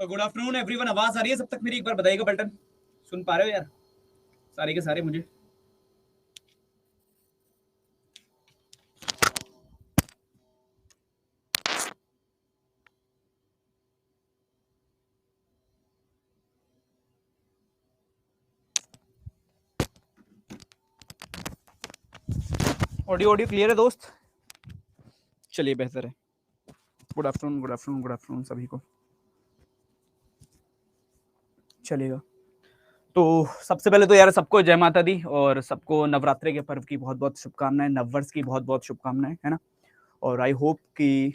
Good afternoon everyone. आवाज आ रही है सब तक मेरी? एक बार बताइएगा पलटन, सुन पा रहे हो यार सारे के सारे मुझे? ऑडियो ऑडियो क्लियर है दोस्त? चलिए बेहतर है। Good afternoon good afternoon good afternoon सभी को। चलेगा। तो सबसे पहले तो यार सबको जय माता दी और सबको नवरात्रि के पर्व की बहुत बहुत शुभकामनाएं, नववर्ष की बहुत बहुत शुभकामनाएं, है ना। और आई होप कि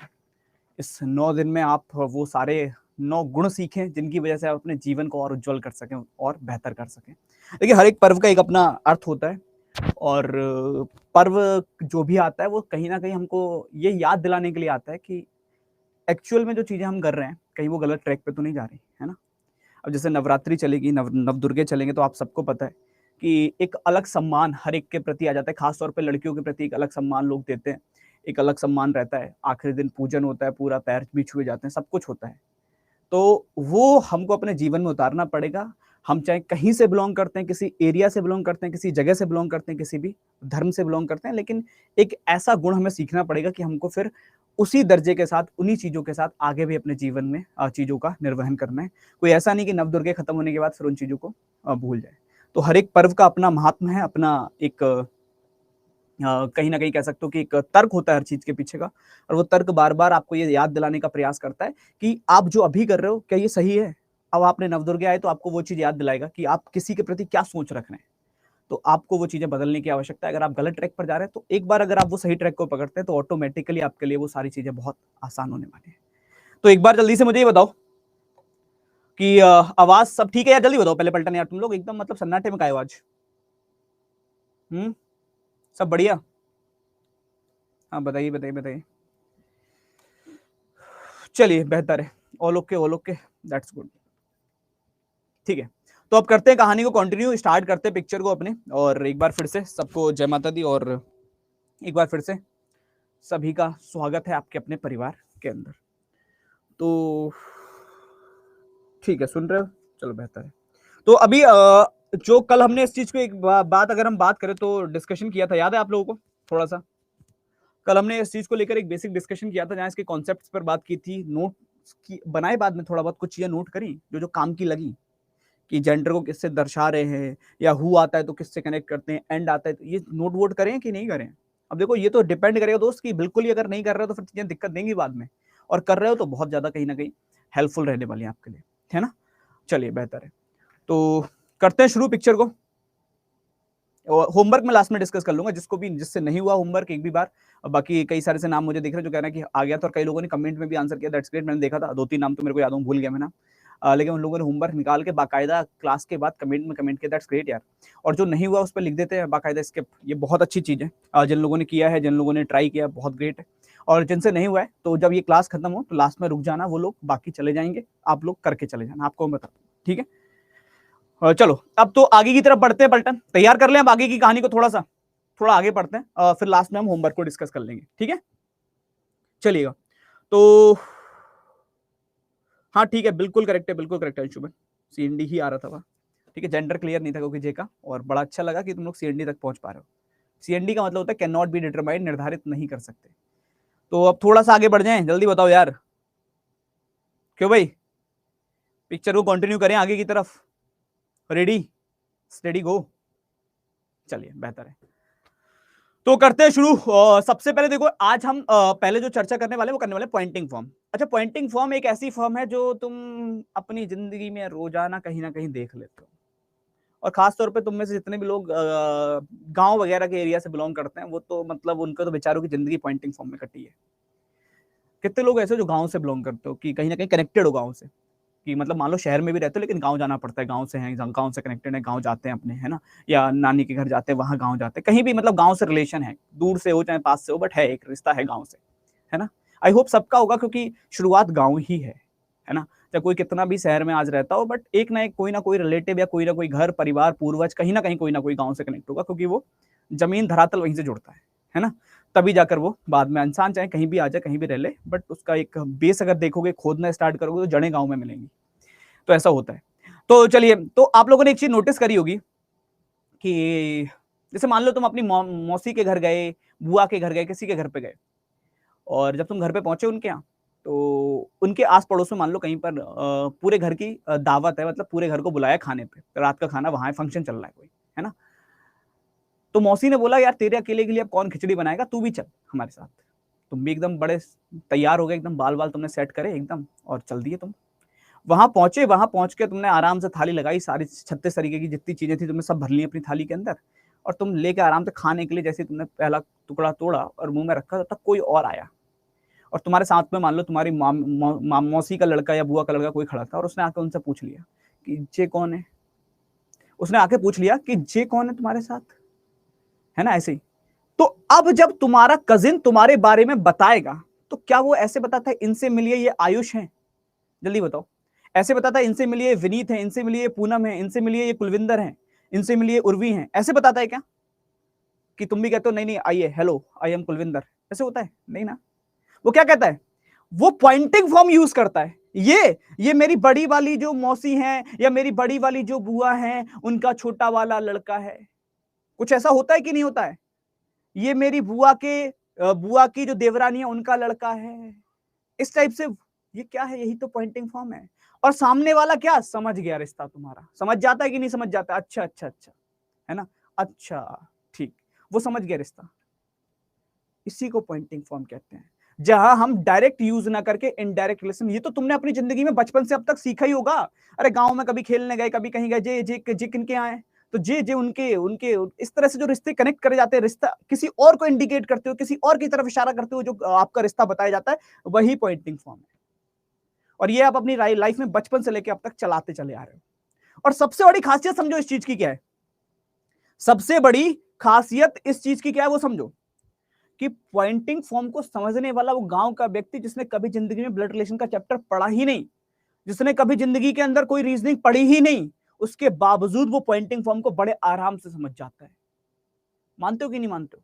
इस 9 दिन में आप वो सारे 9 गुण सीखें जिनकी वजह से आप अपने जीवन को और उज्जवल कर सकें और बेहतर कर सकें। देखिए, हर एक पर्व का एक अपना अर्थ होता है और पर्व जो भी आता है वो कहीं ना कहीं हमको ये याद दिलाने के लिए आता है कि एक्चुअल में जो चीजें हम कर रहे हैं कहीं वो गलत ट्रैक पे तो नहीं जा रही, है ना। अब जैसे नवरात्रि चलेगी, नवदुर्गे चलेंगे, तो आप सबको पता है कि एक अलग सम्मान हर एक के प्रति आ जाता है। खासतौर पे लड़कियों के प्रति एक अलग सम्मान लोग देते हैं, एक अलग सम्मान रहता है। आखिरी दिन पूजन होता है, पूरा पैर भी छुए जाते हैं, सब कुछ होता है। तो वो हमको अपने जीवन में उतारना पड़ेगा। हम चाहे कहीं से बिलोंग करते हैं, किसी एरिया से बिलोंग करते हैं, किसी जगह से बिलोंग करते हैं, किसी भी धर्म से बिलोंग करते हैं, लेकिन एक ऐसा गुण हमें सीखना पड़ेगा कि हमको फिर उसी दर्जे के साथ, उन्हीं चीजों के साथ आगे भी अपने जीवन में चीजों का निर्वहन करना है। कोई ऐसा नहीं कि नवदुर्गे खत्म होने के बाद फिर उन चीजों को भूल जाए। तो हर एक पर्व का अपना महात्मा है, अपना एक कहीं ना कहीं कह सकते हो कि एक तर्क होता है हर चीज के पीछे का। और वो तर्क बार बार आपको ये याद दिलाने का प्रयास करता है कि आप जो अभी कर रहे हो क्या ये सही है। अब आपने नवदुर्गे आए तो आपको वो चीज याद दिलाएगा कि आप किसी के प्रति क्या सोच रख रहे हैं। तो आपको वो चीजें बदलने की आवश्यकता है। अगर आप गलत ट्रैक पर जा रहे हैं तो एक बार अगर आप वो सही ट्रैक को पकड़ते हैं तो ऑटोमेटिकली आपके लिए वो सारी चीजें बहुत आसान होने वाली है। तो एक बार जल्दी से मुझे ये बताओ कि आवाज सब ठीक है यार? जल्दी बताओ पहले पलटन यार, तुम लोग एकदम मतलब सन्नाटे में का आवाज। सब बढ़िया? हाँ बताइए बताइए बताइए। चलिए बेहतर है। All okay all okay, that's good. ठीक है, तो अब करते हैं कहानी को कंटिन्यू, स्टार्ट करते हैं पिक्चर को अपने। और एक बार फिर से सबको जय माता दी और एक बार फिर से सभी का स्वागत है आपके अपने परिवार के अंदर। तो ठीक है, सुन रहे हो? चलो बेहतर है। तो अभी जो कल हमने इस चीज को एक बात अगर हम बात करें तो डिस्कशन किया था, याद है आप लोगों को? थोड़ा सा कल हमने इस चीज को लेकर एक बेसिक डिस्कशन किया था जहां इसके कॉन्सेप्ट्स पर बात की थी। नोट की बनाए बाद में थोड़ा बहुत कुछ चीजें नोट करी जो जो काम की लगी कि जेंडर को किससे दर्शा रहे हैं, या हु आता है तो किससे कनेक्ट करते हैं, एंड आता है तो ये नोट वोट करें कि नहीं करें। अब देखो ये तो डिपेंड करेगा दोस्त कि बिल्कुल ही अगर नहीं कर रहे हो तो फिर चीजें दिक्कत देंगी बाद में, और कर रहे हो तो बहुत ज्यादा कहीं ना कहीं हेल्पफुल रहने वाली है आपके लिए, है ना। चलिए बेहतर है, तो करते हैं शुरू पिक्चर को। होमवर्क में लास्ट में डिस्कस कर लूंगा, जिसको भी जिससे नहीं हुआ होमवर्क एक भी बार। बाकी कई सारे से नाम मुझे दिख रहे हैं जो कह रहे हैं कि आ गया था, और कई लोगों ने कमेंट में भी आंसर किया, दैट्स ग्रेट। मैंने देखा था 2-3 नाम तो मेरे को याद हो, भूल गया मैं नाम। लेकिन उन लोगों ने होमवर्क निकाल के बाकायदा क्लास के बाद कमेंट में कमेंट किया, दैट्स ग्रेट यार। और जो नहीं हुआ उस पर लिख देते हैं बाकायदा स्किप, ये बहुत अच्छी चीज़ है। जिन लोगों ने किया है, जिन लोगों ने ट्राई किया, बहुत ग्रेट है। और जिनसे नहीं हुआ है तो जब ये क्लास खत्म हो तो लास्ट में रुक जाना, वो लोग बाकी चले जाएंगे, आप लोग करके चले जाना, आपको मैं बता, ठीक है। चलो अब तो आगे की तरफ बढ़ते हैं। पलटन तैयार कर लें अब आगे की कहानी को, थोड़ा आगे पढ़ते हैं, फिर लास्ट में हम होमवर्क को डिस्कस कर लेंगे, ठीक है। चलिएगा, तो हाँ ठीक है, बिल्कुल करेक्ट है, बिल्कुल करेक्ट है अंशुमन। सीएनडी ही आ रहा था वहाँ, ठीक है। जेंडर क्लियर नहीं था क्योंकि जे का, और बड़ा अच्छा लगा कि तुम लोग सीएनडी तक पहुंच पा रहे हो। सीएनडी का मतलब होता है कैन नॉट बी डिटरमाइंड, निर्धारित नहीं कर सकते। तो अब थोड़ा सा आगे बढ़ जाएं, जल्दी बताओ यार। क्यों भाई, पिक्चर को कंटिन्यू करें आगे की तरफ? रेडी स्टेडी गो। चलिए बेहतर है, तो करते हैं शुरू। सबसे पहले देखो, आज हम पहले जो चर्चा करने वाले वो करने वाले पॉइंटिंग फॉर्म। अच्छा, पॉइंटिंग फॉर्म एक ऐसी फॉर्म है जो तुम अपनी जिंदगी में रोजाना कहीं ना कहीं देख लेते हो, और खासतौर पे तुम में से जितने भी लोग गांव वगैरह के एरिया से बिलोंग करते हैं वो तो मतलब उनका तो बेचारों की जिंदगी पॉइंटिंग फॉर्म में कटी है। कितने लोग ऐसे जो गांव से बिलोंग करते हो कि कहीं ना कहीं कनेक्टेड हो गांव से, कि मतलब मान लो शहर में भी रहते हो लेकिन गांव जाना पड़ता है, गांव से हैं, गांव से कनेक्टेड है, गांव जाते हैं अपने, है ना। या नानी के घर जाते हैं, वहां गांव जाते हैं, कहीं भी मतलब गांव से रिलेशन है, दूर से हो चाहे पास से हो, बट है एक रिश्ता है गांव से, है ना। आई होप सबका होगा क्योंकि शुरुआत गांव ही है ना। चाहे कोई कितना भी शहर में आज रहता हो, बट एक ना कोई रिलेटिव या कोई ना कोई घर परिवार पूर्वज कहीं ना कहीं कोई ना कोई गांव से कनेक्ट होगा, क्योंकि वो जमीन धरातल वहीं से जुड़ता है ना। तभी जाकर वो बाद में इंसान चाहे कहीं भी आ जाए, कहीं भी रह ले, बट उसका एक बेस अगर देखोगे, खोदना स्टार्ट करोगे तो जड़ें गांव में मिलेंगी। तो ऐसा होता है। तो चलिए, तो आप लोगों ने एक चीज नोटिस करी होगी कि जैसे मान लो तुम अपनी मौसी के घर गए, बुआ के घर गए, किसी के घर पे गए, और जब तुम घर पे पहुंचे उनके यहाँ, तो उनके आस पड़ोस में मान लो कहीं पर पूरे घर की दावत है, मतलब पूरे घर को बुलाया खाने पे, रात का खाना वहां फंक्शन चल रहा है कोई, है ना। तो मौसी ने बोला यार तेरे अकेले के लिए अब कौन खिचड़ी बनाएगा, तू भी चल हमारे साथ। तुम भी एकदम बड़े तैयार हो गए, एकदम बाल बाल तुमने सेट करे एकदम, और चल दिए तुम। वहां पहुंचे, वहां पहुंच के तुमने आराम से थाली लगाई, सारी 36 तरीके की जितनी चीजें थी तुमने सब भर ली अपनी थाली के अंदर, और तुम लेके आराम से खाने के लिए, जैसे तुमने पहला टुकड़ा तोड़ा और मुंह में रखा, तब तक कोई और आया, और तुम्हारे साथ में मान लो तुम्हारी मौसी का लड़का या बुआ का लड़का कोई खड़ा था, और उसने आकर उनसे पूछ लिया कि जे कौन है। उसने आके पूछ लिया कि जे कौन है तुम्हारे साथ, है ना, ऐसे ही। तो अब जब तुम्हारा कजिन तुम्हारे बारे में बताएगा, तो क्या वो ऐसे बताता है इनसे मिलिए ये आयुष है, जल्दी बताओ, ऐसे बताता है इनसे मिलिए विनीत है, इनसे मिलिए पूनम है, इनसे मिलिए ये कुलविंदर है, इनसे मिलिए उर्वी है, ऐसे बताता है क्या? कि तुम भी कहते हो नहीं नहीं आइए, हेलो आई एम कुलविंदर, ऐसे होता है? नहीं ना। वो क्या कहता है, वो पॉइंटिंग फॉर्म यूज करता है, ये मेरी बड़ी वाली जो मौसी है, या मेरी बड़ी वाली जो बुआ है, उनका छोटा वाला लड़का है। कुछ ऐसा होता है कि नहीं होता है? ये मेरी बुआ की जो देवरानी है उनका लड़का है, इस टाइप से। ये क्या है, यही तो पॉइंटिंग फॉर्म है। और सामने वाला क्या समझ गया, रिश्ता तुम्हारा समझ जाता है कि नहीं समझ जाता? अच्छा अच्छा अच्छा, है ना, अच्छा ठीक, वो समझ गया रिश्ता। इसी को पॉइंटिंग फॉर्म कहते हैं, जहां हम डायरेक्ट यूज ना करके इनडायरेक्ट रिलेशन। ये तो तुमने अपनी जिंदगी में बचपन से अब तक सीखा ही होगा। अरे गांव में कभी खेलने गए, कभी कहीं गए, जे जे जे किनके आए, तो जे जे उनके उनके इस तरह से जो रिश्ते कनेक्ट करे जाते हैं, रिश्ता किसी और को इंडिकेट करते हो, किसी और की तरफ इशारा करते हो, जो आपका रिश्ता बताया जाता है, वही पॉइंटिंग फॉर्म है। और ये आप अपनी लाइफ में बचपन से लेकर अब तक चलाते चले आ रहे हो। और सबसे बड़ी खासियत समझो इस चीज की क्या है, सबसे बड़ी खासियत इस चीज की क्या है वो समझो, कि पॉइंटिंग फॉर्म को समझने वाला वो गांव का व्यक्ति जिसने कभी जिंदगी में ब्लड रिलेशन का चैप्टर पढ़ा ही नहीं, जिसने कभी जिंदगी के अंदर कोई रीजनिंग पढ़ी ही नहीं, उसके बावजूद वो पॉइंटिंग फॉर्म को बड़े आराम से समझ जाता है। मानते हो कि नहीं मानते हो?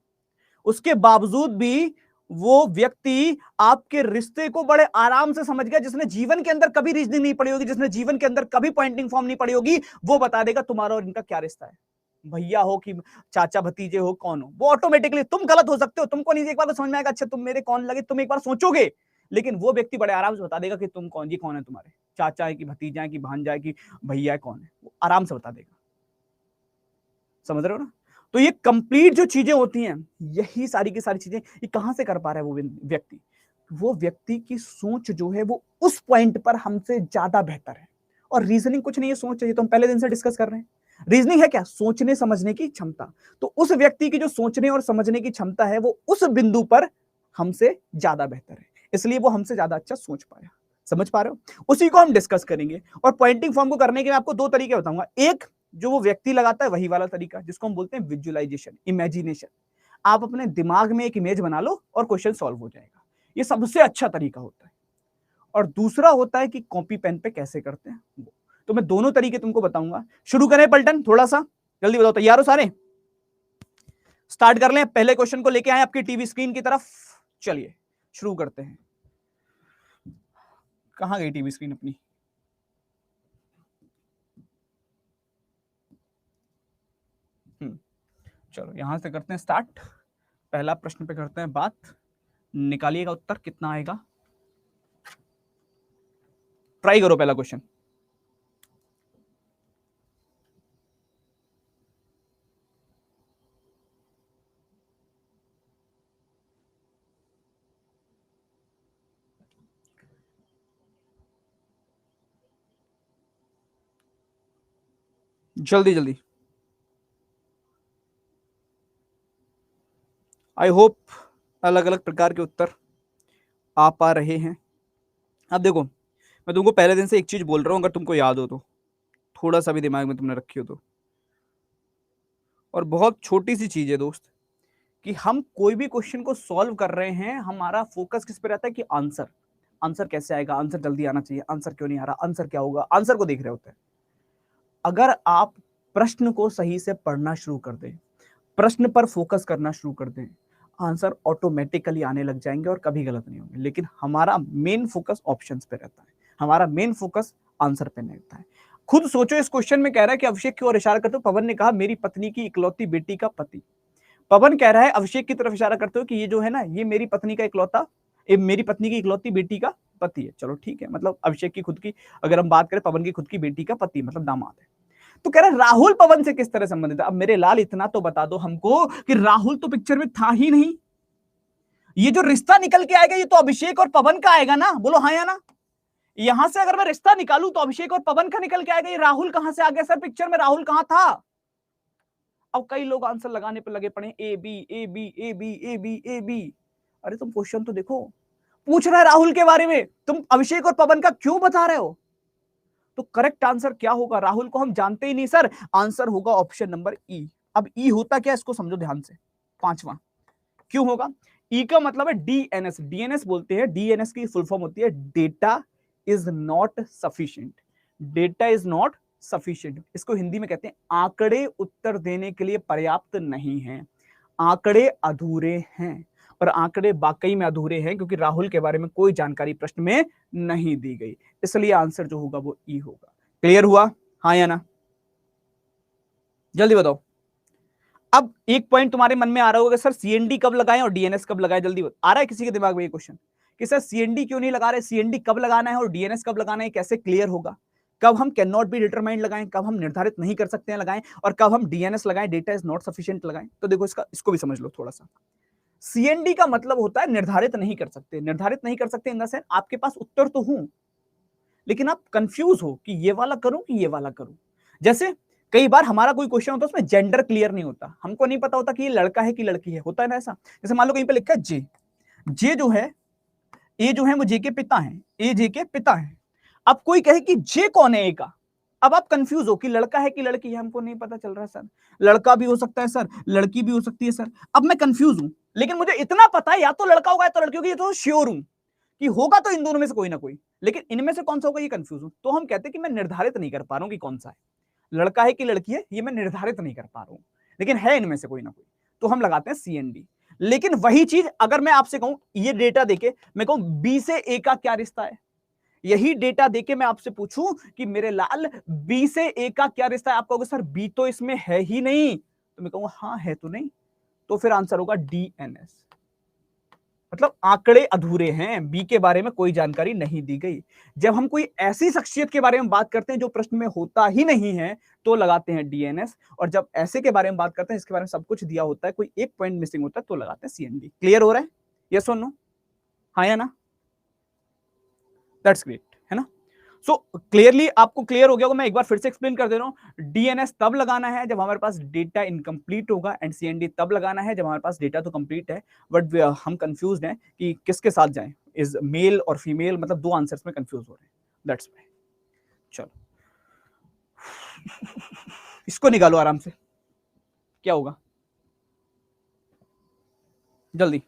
उसके बावजूद भी वो व्यक्ति आपके रिश्ते को बड़े आराम से समझ गया, जिसने जीवन के अंदर कभी रीजनिंग नहीं पढ़ी होगी, जिसने जीवन के अंदर कभी पॉइंटिंग फॉर्म नहीं पढ़ी होगी, वो बता देगा तुम्हारा और इनका क्या रिश्ता है। भैया हो कि चाचा भतीजे हो, कौन हो, वो ऑटोमेटिकली। तुम गलत हो सकते हो, तुमको नहीं एक बार तो समझ में आएगा, अच्छा तुम मेरे कौन लगे, तुम एक बार सोचोगे, लेकिन वो व्यक्ति बड़े आराम से बता देगा कि तुम कौन, ये कौन है तुम्हारे, चाचा है कि भतीजा है कि भांजा है कि भैया है, कौन है, वो आराम से बता देगा। समझ रहे हो ना? तो ये कंप्लीट जो चीजें होती हैं, यही सारी की सारी चीजें ये कहां से कर पा रहा है वो व्यक्ति, वो व्यक्ति की सोच जो है वो उस पॉइंट पर हमसे ज्यादा बेहतर है। और रीजनिंग कुछ नहीं है, सोच चाहिए, तो हम पहले दिन से डिस्कस कर रहे हैं। रीजनिंग है क्या, सोचने समझने की क्षमता। तो उस व्यक्ति की जो सोचने और समझने की क्षमता है वो उस बिंदु पर हमसे ज्यादा बेहतर है, इसलिए वो हमसे ज्यादा अच्छा सोच पाया। समझ पा रहे हो? उसी को हम डिस्कस करेंगे। और पॉइंटिंग फॉर्म को करने के मैं आपको दो तरीके बताऊंगा। एक जो वो व्यक्ति लगाता है वही वाला तरीका, जिसको हम बोलते हैं विजुअलाइजेशन, इमेजिनेशन। आप अपने दिमाग में एक इमेज बना लो और क्वेश्चन सॉल्व हो जाएगा, ये सबसे अच्छा तरीका होता है। और दूसरा होता है कि कॉपी पेन पे कैसे करते हैं वो। तो मैं दोनों तरीके तुमको बताऊंगा। शुरू करें पलटन, थोड़ा सा जल्दी बताओ, तैयार हो सारे? स्टार्ट कर लें, पहले क्वेश्चन को लेके आए आपकी टीवी स्क्रीन की तरफ। चलिए शुरू करते हैं। कहां गई टीवी स्क्रीन अपनी? चलो यहां से करते हैं स्टार्ट। पहला प्रश्न पे करते हैं बात, निकालिएगा उत्तर कितना आएगा, ट्राई करो पहला क्वेश्चन। जल्दी जल्दी, आई होप अलग अलग प्रकार के उत्तर आ पा रहे हैं। अब देखो, मैं तुमको पहले दिन से एक चीज बोल रहा हूं, अगर तुमको याद हो तो, थोड़ा सा भी दिमाग में तुमने रखी हो तो, और बहुत छोटी सी चीज है दोस्त, कि हम कोई भी क्वेश्चन को सॉल्व कर रहे हैं, हमारा फोकस किस पे रहता है कि आंसर, आंसर कैसे आएगा, आंसर जल्दी आना चाहिए, आंसर क्यों नहीं आ रहा, आंसर क्या होगा, आंसर को देख रहे होते हैं। अगर आप प्रश्न को सही से पढ़ना शुरू कर दें, प्रश्न पर फोकस करना शुरू कर दें, आंसर ऑटोमेटिकली आने लग जाएंगे और कभी गलत नहीं होंगे। लेकिन हमारा मेन फोकस ऑप्शंस पे रहता है, हमारा मेन फोकस आंसर पे लगता है। खुद सोचो, इस क्वेश्चन में कह रहा है कि अभिषेक की ओर इशारा करते हो, पवन ने कहा मेरी पत्नी की इकलौती बेटी का पति। पवन कह रहा है अभिषेक की तरफ इशारा करते हो कि ये जो है ना, ये मेरी पत्नी का इकलौता, ये मेरी पत्नी की इकलौती बेटी का पति है। चलो ठीक है, मतलब अभिषेक की खुद की, अगर हम बात करें पवन की खुद की बेटी का पति मतलब दामाद है। तो कह रहा है राहुल पवन से किस तरह संबंधित है। अब मेरे लाल इतना तो बता दो हमको कि राहुल तो पिक्चर में था ही नहीं। ये जो रिश्ता निकल के आएगा ये तो अभिषेक और पवन का आएगा ना, बोलो हाँ या ना। यहां से अगर मैं रिश्ता निकालू तो अभिषेक और पवन का निकल के आएगा, ये राहुल कहां से आ गया सर, पिक्चर में राहुल कहां था। अब कई लोग आंसर लगाने पर लगे पड़े, A B A B A B A B A B. अरे तुम क्वेश्चन तो देखो, पूछ रहा है राहुल के बारे में, तुम अभिषेक और पवन का क्यों बता रहे हो। तो करेक्ट आंसर क्या होगा, राहुल को हम जानते ही नहीं सर, आंसर होगा ऑप्शन नंबर ई। अब ई होता क्या, इसको समझो ध्यान से, पांचवा क्यों होगा। ई का मतलब है डीएनएस, डीएनएस बोलते हैं, डीएनएस की फुल फॉर्म होती है data is not sufficient. Data is not sufficient, इसको हिंदी में कहते हैं आंकड़े उत्तर देने के लिए पर्याप्त नहीं है, आंकड़े अधूरे हैं। और आंकड़े वाकई में अधूरे हैं क्योंकि राहुल के बारे में कोई जानकारी प्रश्न में नहीं दी गई, इसलिए आंसर जो होगा वो ई होगा। क्लियर हुआ, हाँ या ना, जल्दी बताओ। अब एक पॉइंट तुम्हारे मन में आ रहा होगा सर सीएनडी कब लगाएं और डीएनएस कब लगाएं, जल्दी आ रहा है किसी के दिमाग में ये क्वेश्चन कि सर सीएनडी क्यों नहीं लगा रहे, सीएनडी कब लगाना है और डीएनएस कब लगाना है, कैसे क्लियर होगा, कब हम कैन नॉट बी डिटरमाइंड लगाएं, कब हम निर्धारित नहीं कर सकते हैं लगाएं, और कब हम डीएनएस लगाएं, डेटा इज नॉट सफिशिएंट लगाएं। तो देखो इसको भी समझ लो थोड़ा सा। सीएनडी का मतलब होता है निर्धारित नहीं कर सकते, निर्धारित नहीं कर सकते इन द सेंस आपके पास उत्तर तो हूं लेकिन आप कंफ्यूज हो कि ये वाला करूं कि ये वाला करूं। जैसे कई बार हमारा कोई क्वेश्चन होता है उसमें जेंडर क्लियर नहीं होता, हमको नहीं पता होता कि ये लड़का है कि लड़की है, होता है ना ऐसा। जैसे मान लो कहीं पे लिखा है जे, जे जो है, ए जो है वो जे के पिता हैं, ए जे के पिता हैं। अब कोई कहे कि जे कौन है ए का, अब आप कंफ्यूज हो कि लड़का है कि लड़की है, हमको नहीं पता चल रहा सर, लड़का भी हो सकता है सर, लड़की भी हो सकती है सर। अब मैं कंफ्यूज हूं लेकिन मुझे इतना पता है या तो लड़का होगा या तो लड़की होगी, ये तो श्योर हूं कि होगा तो इन दोनों में से कोई ना कोई, लेकिन इनमें से कौन सा होगा ये कंफ्यूज हूं। तो हम कहते हैं कि मैं निर्धारित नहीं कर पा रहा हूं कि कौन सा है, लड़का है कि लड़की है ये मैं निर्धारित नहीं कर पा रहा हूं, लेकिन है इनमें से कोई ना कोई, तो हम लगाते हैं सीएनडी। लेकिन वही चीज अगर मैं आपसे कहूं, ये डेटा देके मैं कहूं बी से ए का क्या रिश्ता है, यही डेटा देके मैं आपसे पूछूं कि मेरे लाल बी से ए का क्या रिश्ता है, आप कहोगे सर बी तो इसमें है ही नहीं, तो मैं कहूंगा हाँ है तो नहीं, तो फिर आंसर होगा डीएनएस। मतलब आंकड़े अधूरे हैं, बी के बारे में कोई जानकारी नहीं दी गई। जब हम कोई ऐसी शख्सियत के बारे में बात करते हैं जो प्रश्न में होता ही नहीं है तो लगाते हैं डीएनएस, और जब ऐसे के बारे में बात करते हैं इसके बारे में सब कुछ दिया होता है, कोई एक पॉइंट मिसिंग होता है तो लगाते हैं सीएनडी। क्लियर हो रहा है, यस और नो, हाँ या ना, दैट्स ग्रेट, है ना। सो क्लियरली आपको क्लियर हो गया होगा, मैं एक बार फिर से एक्सप्लेन कर दे रहा हूं। डीएनएस तब लगाना है जब हमारे पास डेटा इनकम्प्लीट होगा, एंड सीएनडी तब लगाना है जब हमारे पास डेटा तो कंप्लीट है बट हम कंफ्यूज हैं कि किसके साथ जाएं, इज मेल और फीमेल, मतलब दो आंसर्स में कंफ्यूज हो रहे हैं, दैट्स व्हाई। चलो इसको निकालो आराम से, क्या होगा जल्दी।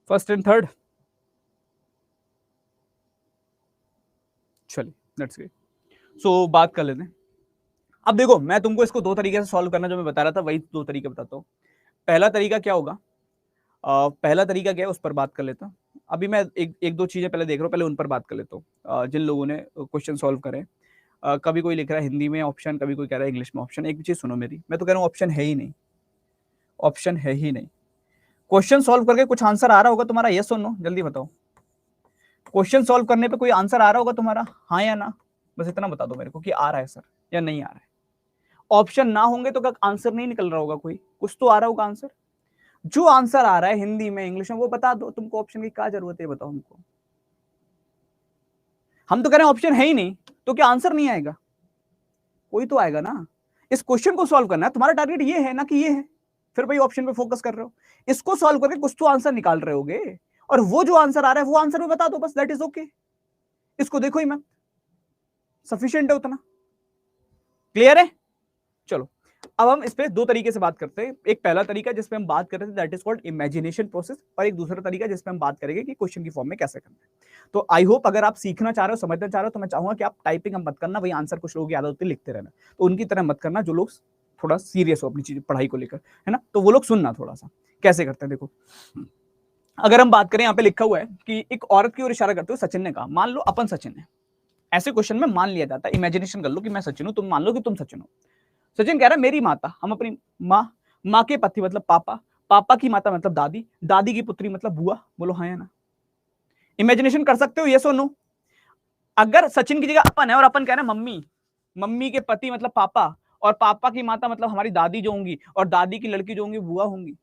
फर्स्ट एंड थर्ड, चलिए दैट्स ग्रेट। सो बात कर लेते हैं। अब देखो मैं तुमको इसको दो तरीके से सॉल्व करना जो मैं बता रहा था वही दो तरीके बताता हूँ। पहला तरीका क्या होगा, पहला तरीका क्या है उस पर बात कर लेता हूँ। अभी मैं एक दो चीजें पहले देख रहा हूँ, पहले उन पर बात कर लेता हूँ जिन लोगों ने क्वेश्चन सॉल्व करे। कभी कोई लिख रहा है हिंदी में ऑप्शन, कभी कोई कह रहा है इंग्लिश में ऑप्शन। एक चीज सुनो मेरी, मैं तो कह रहा हूँ ऑप्शन है ही नहीं, ऑप्शन है ही नहीं। क्वेश्चन सॉल्व करके कुछ आंसर आ रहा होगा तुम्हारा, यस और नो, जल्दी बताओ। क्वेश्चन सॉल्व करने पे कोई आंसर आ रहा होगा तुम्हारा, हाँ या ना, बस इतना बता दो मेरे को कि आ रहा है सर या नहीं आ रहा है। ऑप्शन ना होंगे तो क्या आंसर नहीं निकल रहा होगा, कोई कुछ तो आ रहा होगा आंसर। जो आंसर आ रहा है हिंदी में इंग्लिश में वो बता दो, तुमको ऑप्शन की क्या जरूरत है बताओ हमको। हम तो कह रहे हैं ऑप्शन है ही नहीं तो क्या आंसर नहीं आएगा, कोई तो आएगा ना। इस क्वेश्चन को सॉल्व करना है, तुम्हारा टारगेट ये है ना कि ये है, फिर भाई ऑप्शन पे फोकस कर रहे हो। इसको सॉल्व करके कुछ तो आंसर निकाल रहे होगे, और वो जो आंसर आ रहा है वो आंसर में बता दो बस, दैट इज ओके। इसको देखो ही मत, सफिशिएंट है उतना। क्लियर है, चलो अब हम इस पे दो तरीके से बात करते हैं। एक पहला तरीका जिसपे हम बात कर रहे थे that is called imagination process, और एक दूसरा तरीका जिसपे हम बात करेंगे कि क्वेश्चन की फॉर्म में कैसे करना है। तो आई होप अगर आप सीखना चाह रहे हो, समझना चाह रहे हो, तो मैं चाहूंगा कि आप टाइपिंग मत करना, वही आंसर कुछ लोगों की आदत होती है लिखते रहना, तो उनकी तरह मत करना, जो लोग थोड़ा सीरियस हो अपनी चीज पढ़ाई को लेकर, है ना, तो वो लोग सुनना थोड़ा सा कैसे करते हैं। देखो अगर हम बात करें, यहाँ पे लिखा हुआ है कि एक औरत की ओर इशारा करते हुए सचिन ने कहा, मान लो अपन सचिन है। ऐसे क्वेश्चन में मान लिया जाता है, इमेजिनेशन कर लो कि मैं सचिन हूं, तुम मान लो कि तुम सचिन हो। सचिन कह रहा है मेरी माता, हम अपनी माँ, माँ के पति मतलब पापा, पापा की माता मतलब दादी, दादी की पुत्री मतलब बुआ। बोलो हाँ या ना। इमेजिनेशन कर सकते हो, यस और नो। अगर सचिन की जगह अपन है और अपन कह रहे हैं मम्मी, मम्मी के पति मतलब पापा, और पापा की माता मतलब हमारी दादी जो होंगी, और दादी की लड़की जो होंगी बुआ होंगी,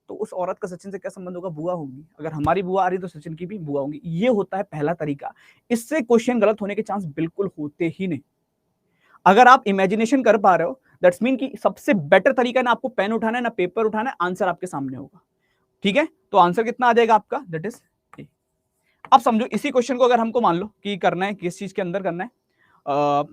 तो उस औरत का सचिन से क्या संबंध होगा? बुआ होंगी। अगर हमारी बुआ आ रही तो सचिन की भी बुआ होंगी। ये होता है पहला तरीका। इससे क्वेश्चन गलत होने के चांस बिल्कुल होते ही नहीं। अगर आप इमेजिनेशन कर पा रहे हो, दैट्स मीन कि सबसे बेटर तरीका ना आपको पेन उठाना है ना पेपर उठाना है, आंसर आपके सामने होगा। ठीक है, तो आंसर कितना आ जाएगा आपका? That is a. अब समझो इसी क्वेश्चन को अगर हमको मान लो कि करना है, किस चीज के अंदर करना है,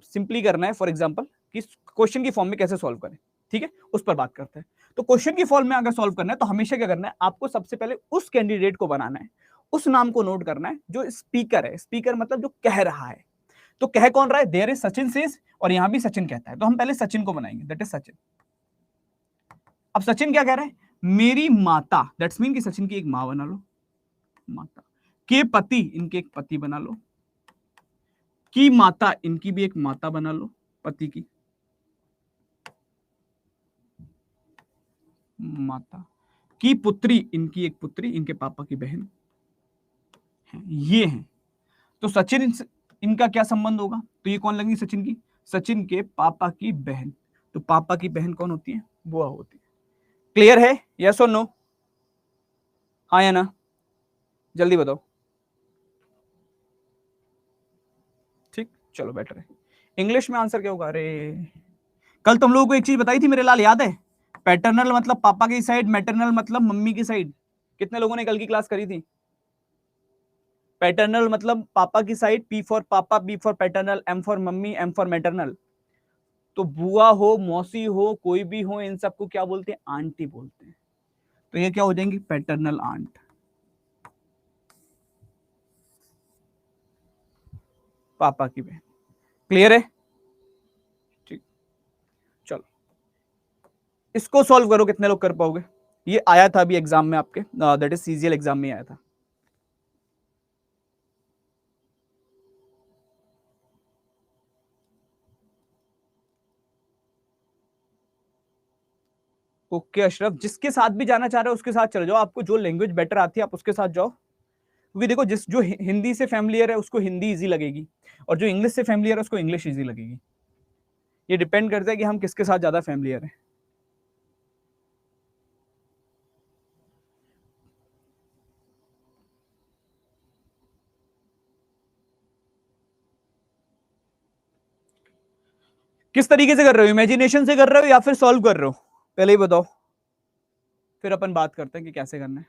सिंपली करना है, फॉर एग्जाम्पल कि क्वेश्चन की फॉर्म में कैसे सॉल्व करें, ठीक है, उस पर बात करते हैं। तो क्वेश्चन की फॉर्म में अगर सॉल्व करना है तो हमेशा क्या करना है, आपको सबसे पहले उस कैंडिडेट को बनाना है, उस नाम को नोट करना है जो स्पीकर है। स्पीकर मतलब जो कह रहा है। तो कह कौन रहा है? देयर इज सचिन सेज, और यहां भी सचिन कहता है, तो हम पहले सचिन को बनाएंगे, दैट इज सचिन। अब सचिन क्या कह रहा है? मेरी माता, दैट्स मीन कि सचिन की एक मां बना लो, माता के पति, इनके एक पति बना लो, की माता, इनकी भी एक माता बना लो, पति की माता, की पुत्री, इनकी एक पुत्री, इनके पापा की बहन है, ये है। तो सचिन इनका क्या संबंध होगा? तो ये कौन लगेगी सचिन की? सचिन के पापा की बहन। तो पापा की बहन कौन होती है? बुआ होती है। क्लियर है? यस और नो? हाँ या ना? जल्दी बताओ। ठीक, चलो बेटर है। इंग्लिश में आंसर क्या होगा? अरे कल तुम लोगों को एक चीज बताई थी मेरे लाल, याद है? पैटर्नल मतलब पापा की साइड, मैटरनल मतलब मम्मी की साइड। कितने लोगों ने कल की क्लास करी थी? पैटर्नल मतलब पापा की साइड, पी फॉर पापा, B for paternal, M for मम्मी, एम फॉर मैटरनल। तो बुआ हो, मौसी हो, कोई भी हो, इन सबको क्या बोलते हैं? आंटी बोलते हैं। तो ये क्या हो जाएंगी? पैटर्नल आंट, पापा की बहन। क्लियर है? ठीक, चलो इसको सॉल्व करो, कितने लोग कर पाओगे? ये आया था अभी एग्जाम में आपके, दैट इज सीजीएल एग्जाम में आया था। ओके अशरफ, जिसके साथ भी जाना चाह रहे हो उसके साथ चले जाओ, आपको जो लैंग्वेज बेटर आती है आप उसके साथ जाओ। क्योंकि देखो जिस जो हिंदी से फैमिलियर है उसको हिंदी इजी लगेगी, और जो इंग्लिश से फैमिलियर है उसको इंग्लिश इजी लगेगी। ये डिपेंड करता है कि हम किसके साथ ज्यादा फैमिलियर हैं। किस तरीके से कर रहे हो? इमेजिनेशन से कर रहे हो या फिर सॉल्व कर रहे हो? पहले ही बताओ, फिर अपन बात करते हैं कि कैसे करना है।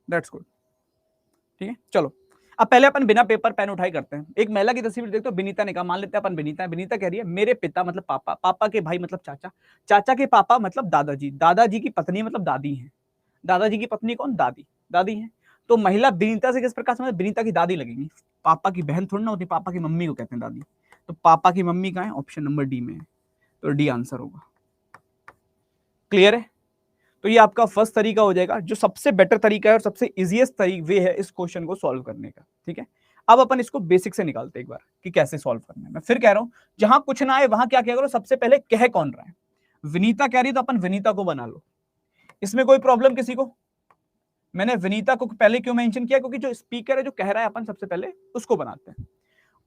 That's good. ठीक है, चलो अब पहले अपन बिना पेपर पेन उठाई करते हैं। एक महिला की तस्वीर देखते हो, विनीता ने कहा, मान लेते हैं अपन विनीता है। विनीता कह रही है मेरे पिता मतलब पापा, पापा के भाई मतलब चाचा, चाचा के पापा मतलब दादाजी, दादाजी की पत्नी मतलब दादी है, दादाजी की पत्नी कौन? दादी, दादी है। तो महिला विनीता से किस प्रकार से? विनीता की दादी लगेगी। पापा की बहन थोड़ी ना होती, पापा की मम्मी को कहते हैं दादी। तो पापा की मम्मी कहाँ है? ऑप्शन नंबर डी में है, तो डी आंसर होगा। क्लियर है? तो ये आपका फर्स्ट तरीका हो जाएगा, जो सबसे बेटर तरीका है और सबसे इजीएस्ट वे है इस क्वेश्चन को सॉल्व करने का। ठीक है, अब अपन इसको बेसिक से निकालते हैं एक बार कि कैसे सॉल्व करना है। मैं फिर कह रहा हूं, जहां कुछ ना आए वहां क्या करो, सबसे पहले कह कौन रहा है? विनीता कह रही है तो अपन विनीता को बना लो। इसमें कोई प्रॉब्लम किसी को? मैंने विनीता को पहले क्यों मेंशन किया? क्योंकि जो स्पीकर है जो कह रहा है अपन सबसे पहले उसको बनाते हैं।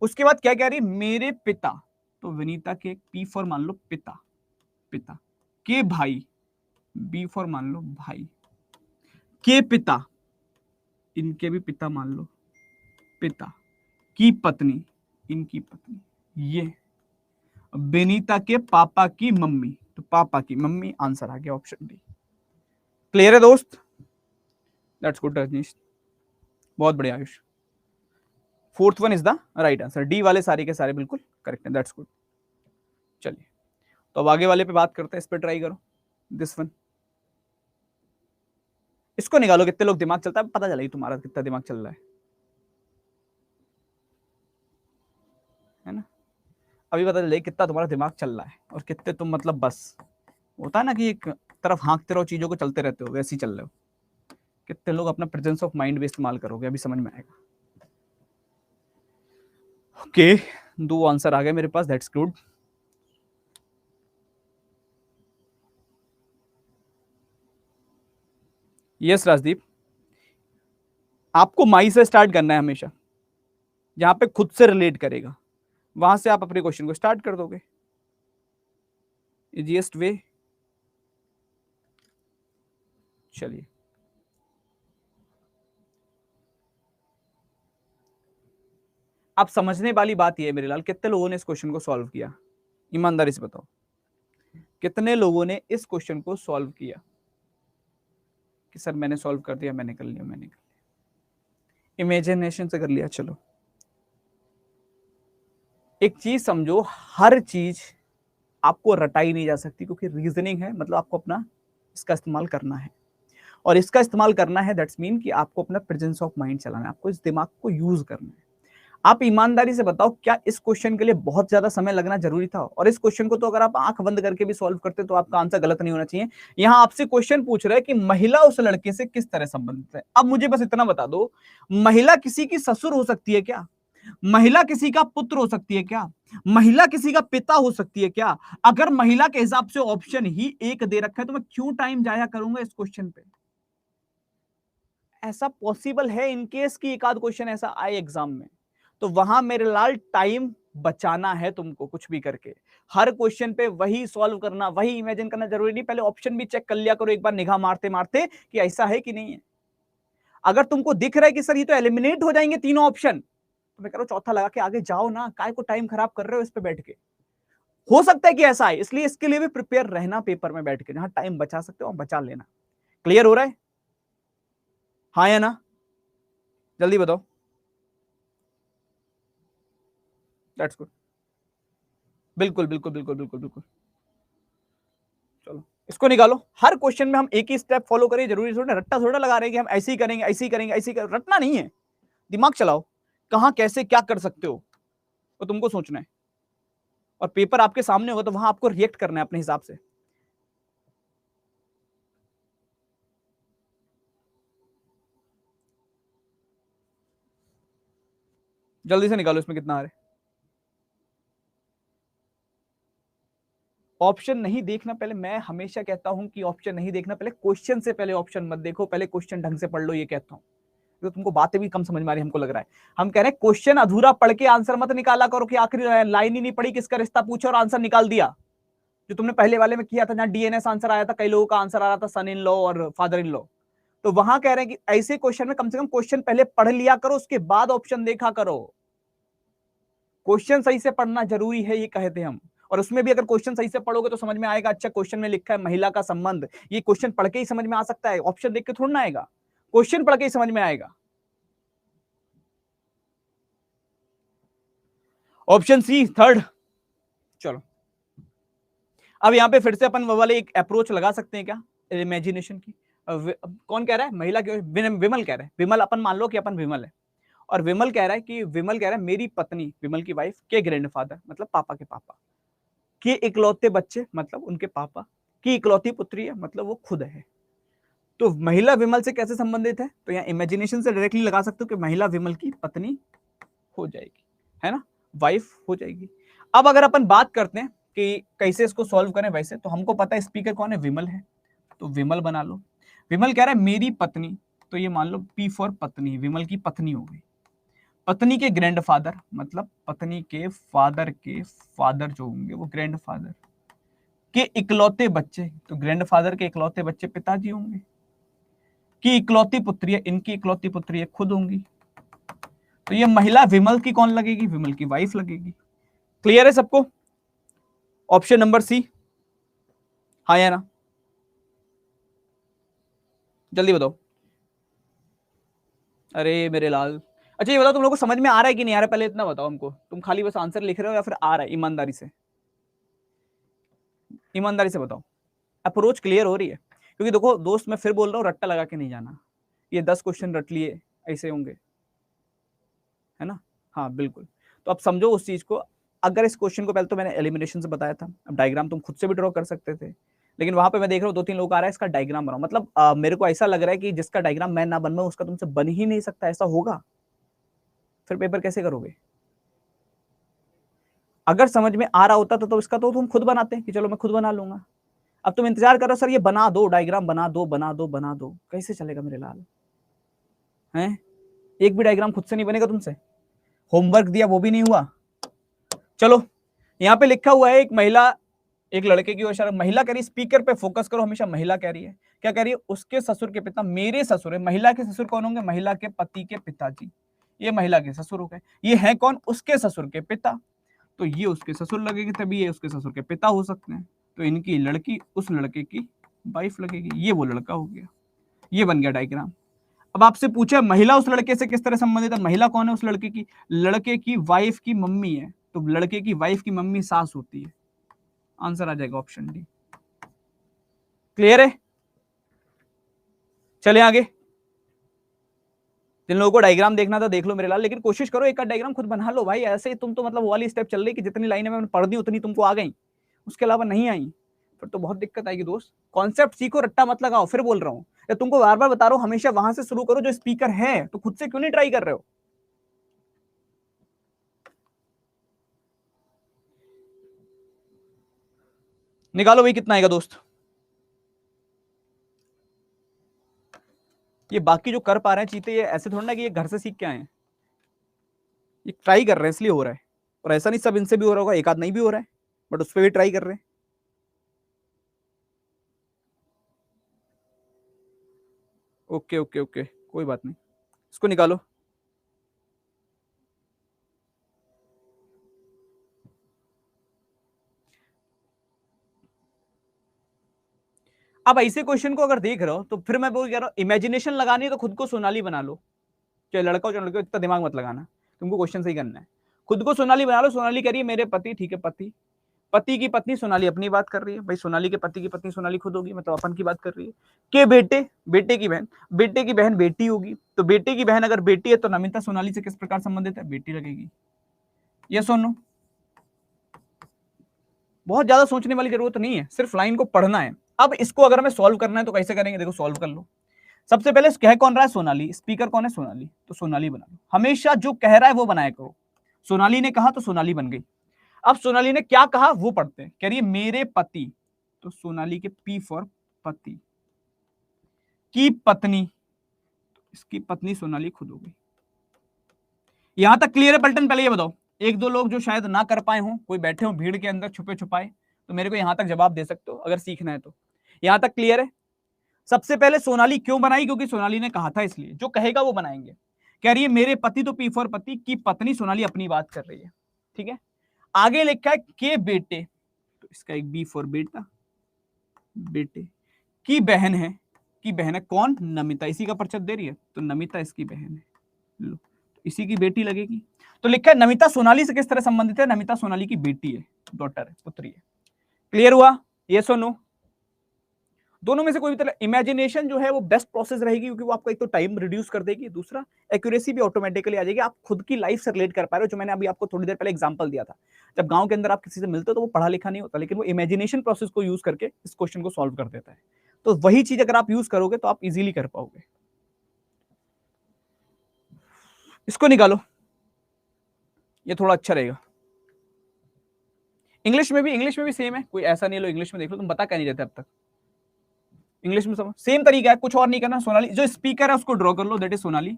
उसके बाद क्या कह रही है? मेरे पिता, तो विनीता के पी फॉर मान लो पिता, पिता के भाई, बी फॉर मान लो भाई, के पिता, इनके भी पिता मान लो पिता, की पत्नी, इनकी पत्नी, ये बेनीता के पापा की मम्मी, तो पापा की मम्मी आंसर आ गया ऑप्शन डी। क्लियर है दोस्त? दैट्स गुड रजनीश, बहुत बढ़िया Ayush. Fourth one is the right answer, D वाले सारे के सारे बिल्कुल करेक्ट है, दैट्स गुड। चलिए, तो अब आगे वाले पे बात करते हैं, इस पे ट्राई करो, दिस वन। इसको निकालो, कितने लोग दिमाग चलता है, पता चलेगी तुम्हारा कितना दिमाग चल रहा है ना। अभी पता चलेगा कितना तुम्हारा दिमाग चल रहा है और कितने तुम मतलब बस होता है ना कि एक तरफ हाँकते रहो, चीजों को चलते रहते हो, वैसे ही चल रहे हो। कितने लोग अपना प्रेजेंस ऑफ माइंड भी इस्तेमाल करोगे, अभी समझ में आएगा। ओके, 2 आंसर आ गए मेरे पास, दैट्स गुड। यस राजदीप, आपको माई से स्टार्ट करना है हमेशा, जहां पे खुद से रिलेट करेगा, वहां से आप अपने क्वेश्चन को स्टार्ट कर दोगे, इजीएस्ट वे। चलिए, अब समझने वाली बात यह है मेरे लाल, कितने लोगों ने इस क्वेश्चन को सॉल्व किया, ईमानदारी से बताओ, कितने लोगों ने इस क्वेश्चन को सॉल्व किया कि सर मैंने सॉल्व कर दिया, मैंने कर लिया, मैंने कर लिया, इमेजिनेशन से कर लिया। चलो, एक चीज समझो, हर चीज आपको रटाई नहीं जा सकती, क्योंकि रीजनिंग है, मतलब आपको अपना इसका इस्तेमाल करना है, और इसका इस्तेमाल करना है दैट्स मीन कि आपको अपना प्रेजेंस ऑफ माइंड चलाना है, आपको इस दिमाग को यूज करना है। आप ईमानदारी से बताओ, क्या इस क्वेश्चन के लिए बहुत ज्यादा समय लगना जरूरी था? और इस क्वेश्चन को तो अगर आप आंख बंद करके भी सॉल्व करते तो आपका आंसर गलत नहीं होना चाहिए। यहां आपसे क्वेश्चन पूछ रहे हैं कि महिला उस लड़के से किस तरह संबंधित है। अब मुझे बस इतना बता दो, महिला किसी की ससुर हो सकती है क्या? महिला किसी का पुत्र हो सकती है क्या? महिला किसी का पिता हो सकती है क्या? अगर महिला के हिसाब से ऑप्शन ही एक दे रखा है तो मैं क्यों टाइम जाया करूंगा इस क्वेश्चन पे? ऐसा पॉसिबल है इन केस की एक आध क्वेश्चन ऐसा आए एग्जाम में, तो वहां मेरे लाल टाइम बचाना है तुमको कुछ भी करके। हर क्वेश्चन पे वही सॉल्व करना, वही इमेजिन करना जरूरी नहीं, पहले ऑप्शन भी चेक कर लिया करो एक बार निगाह मारते मारते कि ऐसा है कि नहीं है। अगर तुमको दिख रहा है कि सर ये तो एलिमिनेट हो जाएंगे तीनों ऑप्शन, तो मैं कह रहा हूं चौथा लगा के आगे जाओ ना, काय को टाइम खराब कर रहे हो इस पे बैठ के। हो सकता है कि ऐसा है, इसलिए इसके लिए भी प्रिपेयर रहना पेपर में बैठ के, जहां टाइम बचा सकते हो बचा लेना। क्लियर हो रहा है? हाँ या ना, जल्दी बताओ। दैट्स गुड, बिल्कुल बिल्कुल बिल्कुल बिल्कुल बिल्कुल। चलो, इसको निकालो। हर क्वेश्चन में हम एक ही स्टेप फॉलो करें, जरूरी थोड़ा रट्टा थोड़ा लगा रहे हैं कि हम ऐसे ही करेंगे, ऐसे ही करेंगे, ऐसे ही करेंगे, रटना नहीं है। दिमाग चलाओ, कहां कैसे क्या कर सकते हो तो तुमको सोचना है, और पेपर आपके सामने होगा तो वहां आपको रिएक्ट करना है अपने हिसाब से। जल्दी से निकालो, इसमें कितना आ रहा है। ऑप्शन नहीं देखना, पहले मैं हमेशा कहता हूं कि ऑप्शन नहीं देखना, पहले क्वेश्चन से पहले ऑप्शन मत देखो, पहले क्वेश्चन ढंग से पढ़ लो, ये कहता हूं। तो तुमको बातें भी कम समझ में आ रही हमको लग रहा है। हम कह रहे हैं क्वेश्चन अधूरा पढ़ के आंसर मत निकाला करो कि आखिरी लाइन ही नहीं पढ़ी, किसका रिश्ता पूछा और आंसर निकाल दिया, जो तुमने पहले वाले में किया था, जहां डीएनएस आंसर आया था, कई लोगों का आंसर आ रहा था सन इन लॉ और फादर इन लॉ। तो वहां कह रहे हैं कि ऐसे क्वेश्चन में कम से कम क्वेश्चन पहले पढ़ लिया करो, उसके बाद ऑप्शन देखा करो। क्वेश्चन सही से पढ़ना जरूरी है, ये कहते हैं हम। और उसमें भी अगर क्वेश्चन सही से पढ़ोगे तो समझ में आएगा, अच्छा क्वेश्चन में लिखा है महिला का संबंध, ये क्वेश्चन पढ़ के ही समझ में आ सकता है, ऑप्शन देख के थोड़ा ना आएगा, क्वेश्चन पढ़ के ही समझ में आएगा। Option C third. चलो, अब यहां पे फिर से अपन वो वाले एक अप्रोच लगा सकते हैं क्या, इमेजिनेशन की। कौन कह रहा है महिला के, विमल कह रहा है, विमल अपन मान लो कि अपन विमल है, और विमल कह रहा है कि विमल कह रहा है मेरी पत्नी, विमल की वाइफ के ग्रैंडफादर मतलब पापा के पापा के इकलौते बच्चे, मतलब उनके पापा की इकलौती पुत्री है, मतलब वो खुद है। तो महिला विमल से कैसे संबंधित है, तो यहाँ इमेजिनेशन से डायरेक्टली लगा सकते हो कि महिला विमल की पत्नी हो जाएगी, है ना, वाइफ हो जाएगी। अब अगर अपन बात करते हैं कि कैसे इसको सॉल्व करें, वैसे तो हमको पता है स्पीकर कौन है, विमल है, तो विमल बना लो। विमल कह रहा है मेरी पत्नी, तो ये मान लो पी फॉर पत्नी, विमल की पत्नी हो गई। पत्नी के ग्रैंडफादर, मतलब पत्नी के फादर जो होंगे वो ग्रैंडफादर के इकलौते बच्चे, तो ग्रैंडफादर के इकलौते बच्चे पिताजी होंगे। की इकलौती पुत्री है, इनकी इकलौती पुत्री है खुद होंगी। तो ये महिला विमल की कौन लगेगी, विमल की वाइफ लगेगी। क्लियर है सबको? ऑप्शन नंबर सी, हाँ या ना, जल्दी बताओ। अरे मेरे लाल, अच्छा ये बताओ तुम लोग को समझ में आ रहा है कि नहीं आ रहा है, पहले इतना बताओ हमको, तुम खाली बस आंसर लिख रहे हो या फिर आ रहा है ईमानदारी से? ईमानदारी से बताओ, अप्रोच क्लियर हो रही है? क्योंकि देखो दोस्त, मैं फिर बोल रहा हूँ, रट्टा लगा के नहीं जाना, ये 10 क्वेश्चन रट लिए ऐसे होंगे, है ना? हाँ बिल्कुल। तो अब समझो उस चीज को। अगर इस क्वेश्चन को पहले तो मैंने एलिमिनेशन से बताया था, अब डायग्राम तुम खुद से भी ड्रॉ कर सकते थे, लेकिन वहां पे मैं देख रहा हूँ 2-3 लोग आ रहा है इसका डायग्राम बनाओ। मतलब मेरे को ऐसा लग रहा है कि जिसका डायग्राम मैं ना बनवाऊं उसका तुमसे बन ही नहीं सकता, ऐसा होगा? फिर पेपर कैसे करोगे? अगर समझ में आ रहा होता तो इसका तो तुम खुद बनाते कि चलो मैं खुद बना लूंगा। अब तुम इंतजार करो सर ये बना दो, डायग्राम बना दो बना दो बना दो, कैसे चलेगा मेरे लाल? हैं? एक भी डायग्राम खुद से नहीं बनेगा तुमसे? होमवर्क दिया वो भी नहीं हुआ। चलो, यहाँ पे लिखा हुआ है एक महिला एक लड़के की ओर, महिला कह रही स्पीकर पे फोकस करो, हमेशा महिला कह रही है। क्या कह रही है? उसके ससुर के पिता मेरे ससुर है। महिला के ससुर कौन होंगे? महिला के पति के पिताजी। ये महिला के ससुर हो गए। ये है कौन? उसके ससुर के पिता। तो ये उसके ससुर लगेगी, तभी ये उसके ससुर के पिता हो सकते हैं। तो इनकी लड़की उस लड़के की वाइफ लगेगी, ये वो लड़का हो गया। ये बन गया डायग्राम। अब आपसे पूछे महिला उस लड़के से किस तरह संबंधित है? महिला कौन है उस लड़के की? लड़के की वाइफ की मम्मी है, तो लड़के की वाइफ की मम्मी सास होती है। आंसर आ जाएगा ऑप्शन डी। क्लियर है? चले आगे। जिन लोगों को डायग्राम देखना था देख लो मेरे लाल, लेकिन कोशिश करो एक डायग्राम खुद बना लो भाई। ऐसे तुम तो मतलब वो वाली स्टेप चल रही कि जितनी लाइनें मैंने पढ़ दी उतनी तुमको आ गई, उसके अलावा नहीं आई, फिर तो बहुत दिक्कत आएगी दोस्त। कॉन्सेप्ट सीखो, रट्टा मत लगाओ। फिर बोल रहा हूँ, या तुमको बार बार बता रहा हूँ, हमेशा वहां से शुरू करो जो स्पीकर है, तो खुद से क्यों नहीं ट्राई कर रहे हो? निकालो भाई कितना आएगा दोस्त। ये बाकी जो कर पा रहे हैं चीते, ये ऐसे थोड़ा ना कि ये घर से सीख के आए हैं, ये ट्राई कर रहे हैं इसलिए हो रहा है। और ऐसा नहीं सब इनसे भी हो रहा होगा, एक आध नहीं भी हो रहा है, बट उस पर भी ट्राई कर रहे हैं। ओके ओके ओके, कोई बात नहीं, इसको निकालो। अब ऐसे क्वेश्चन को अगर देख रहे हो तो फिर मैं बोल कह रहा हूँ, इमेजिनेशन लगानी है तो खुद को सोनाली बना लो। चाहे लड़का हो चाहे लड़की हो, इतना दिमाग मत लगाना, तुमको क्वेश्चन सही करना है। खुद को सोनाली बना लो। सोनाली कह रही है मेरे पति, ठीक है पति, पति की पत्नी सोनाली अपनी बात कर रही है भाई। सोनाली के पति की पत्नी सोनाली खुद होगी, मतलब अपन की बात कर रही है। के बेटे, बेटे की बहन, बेटे की बहन बेटी होगी। तो बेटे की बहन अगर बेटी है तो नमिता सोनाली से किस प्रकार संबंधित है? बेटी लगेगी। ये सुनो, बहुत ज्यादा सोचने वाली जरूरत नहीं है, सिर्फ लाइन को पढ़ना है। अब इसको अगर हमें सॉल्व करना है तो कैसे करेंगे? देखो सॉल्व कर लो। सबसे पहले कह कौन रहा है? सोनाली। स्पीकर कौन है? सोनाली। तो सोनाली बना लो, हमेशा जो कह रहा है वो बनाया करो। सोनाली ने कहा तो सोनाली बन गई। अब सोनाली ने क्या कहा वो पढ़ते हैं। कह रही है मेरे पति, तो सोनाली के पी फॉर पति, की पत्नी, तो इसकी पत्नी सोनाली खुद हो गई। यहां तक क्लियर है पलटन? पहले ये बताओ, एक दो लोग जो शायद ना कर पाए हों, कोई बैठे हो भीड़ के अंदर छुपे छुपाए, तो मेरे को यहां तक जवाब दे सकते हो अगर सीखना है तो। यहां तक क्लियर है? सबसे पहले सोनाली क्यों बनाई? क्योंकि सोनाली ने कहा था, इसलिए जो कहेगा वो बनाएंगे। कह रही है मेरे पति, तो पी फॉर पति, की पत्नी सोनाली अपनी बात कर रही है, ठीक है। आगे लिखा है के बेटे, तो इसका एक बी फॉर बेटा, बेटे की बहन है। की बहन है कौन? नमिता। इसी का परिचय दे रही है, तो नमिता इसकी बहन है। लो, तो इसी की बेटी लगेगी। तो लिखा है नमिता सोनाली से किस तरह संबंधित है? नमिता सोनाली की बेटी है, डॉटर है, पुत्री है। क्लियर हुआ? ये सुनो, दोनों में से कोई भी तरह इमेजिनेशन जो है वो बेस्ट प्रोसेस रहेगी, क्योंकि वो आपको एक तो टाइम रिड्यूस कर देगी, दूसरा एक्यूरेसी भी ऑटोमेटिकली आ जाएगी। आप खुद की लाइफ से रिलेट कर पा रहे हो, जो मैंने अभी आपको थोड़ी देर पहले एग्जांपल दिया था। जब गांव के अंदर आप किसी से मिलते हो तो वो पढ़ा लिखा नहीं होता, लेकिन वो इमेजिनेशन प्रोसेस को यूज करके इस क्वेश्चन को सॉल्व कर देता है। तो वही चीज अगर आप यूज करोगे तो आप इजीली कर पाओगे। इसको निकालो, ये थोड़ा अच्छा रहेगा। इंग्लिश में भी सेम है, कोई ऐसा नहीं लो इंग्लिश में देख लो, तुम बता क्या नहीं रहते अब तक। इंग्लिश में सब सेम तरीका है, कुछ और नहीं करना। सोनाली जो स्पीकर है उसको ड्रॉ कर लो, दैट इज सोनाली।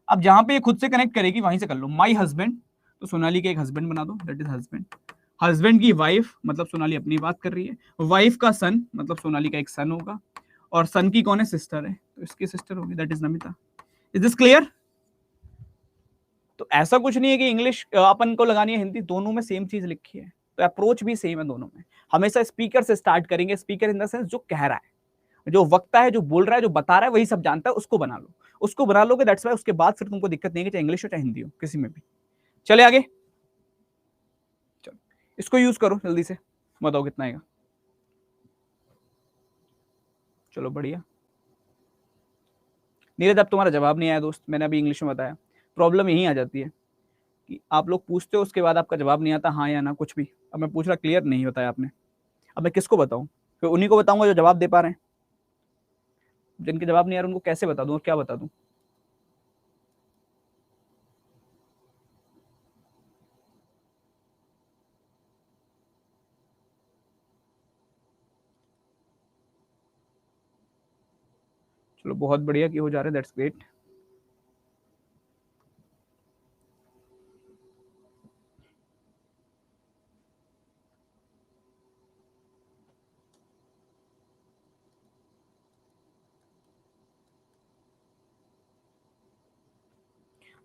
अब जहां पे ये खुद से कनेक्ट करेगी वहीं से कर लो। माई हस्बैंड, तो सोनाली के एक हस्बैंड बना दो, दैट इज हस्बैंड। हस्बैंड की वाइफ, मतलब सोनाली अपनी बात कर रही है। वाइफ का सन, मतलब सोनाली का एक सन होगा। और सन की कौन है? सिस्टर है, तो इसकी सिस्टर होगी, that is Namita. Is this clear? तो ऐसा कुछ नहीं है कि इंग्लिश अपन को लगानी है हिंदी, दोनों में सेम चीज लिखी है, तो अप्रोच भी सेम है दोनों में। हमेशा स्पीकर से स्टार्ट करेंगे। स्पीकर इन द सेंस जो कह रहा है, जो वक्ता है, जो बोल रहा है, जो बता रहा है, वही सब जानता है, उसको बना लो। उसको बना लोगे, दैट्स वाई उसके बाद फिर तुमको दिक्कत नहीं है, चाहे इंग्लिश हो चाहे हिंदी हो, किसी में भी। चले आगे, चलो इसको यूज करो जल्दी से। बताओ कितना आएगा? चलो बढ़िया। नीरज अब तुम्हारा जवाब नहीं आया दोस्त, मैंने अभी इंग्लिश में बताया। प्रॉब्लम यही आ जाती है कि आप लोग पूछते हो उसके बाद आपका जवाब नहीं आता, हाँ या ना कुछ भी। अब मैं पूछ रहा, क्लियर नहीं बताया आपने, अब मैं किसको बताऊं? फिर उन्हीं को बताऊंगा जो जवाब दे पा रहे हैं। जिनके जवाब नहीं आ रहे उनको कैसे बता दूं और क्या बता दूं? चलो बहुत बढ़िया कि हो जा रहे हैं, दैट्स ग्रेट।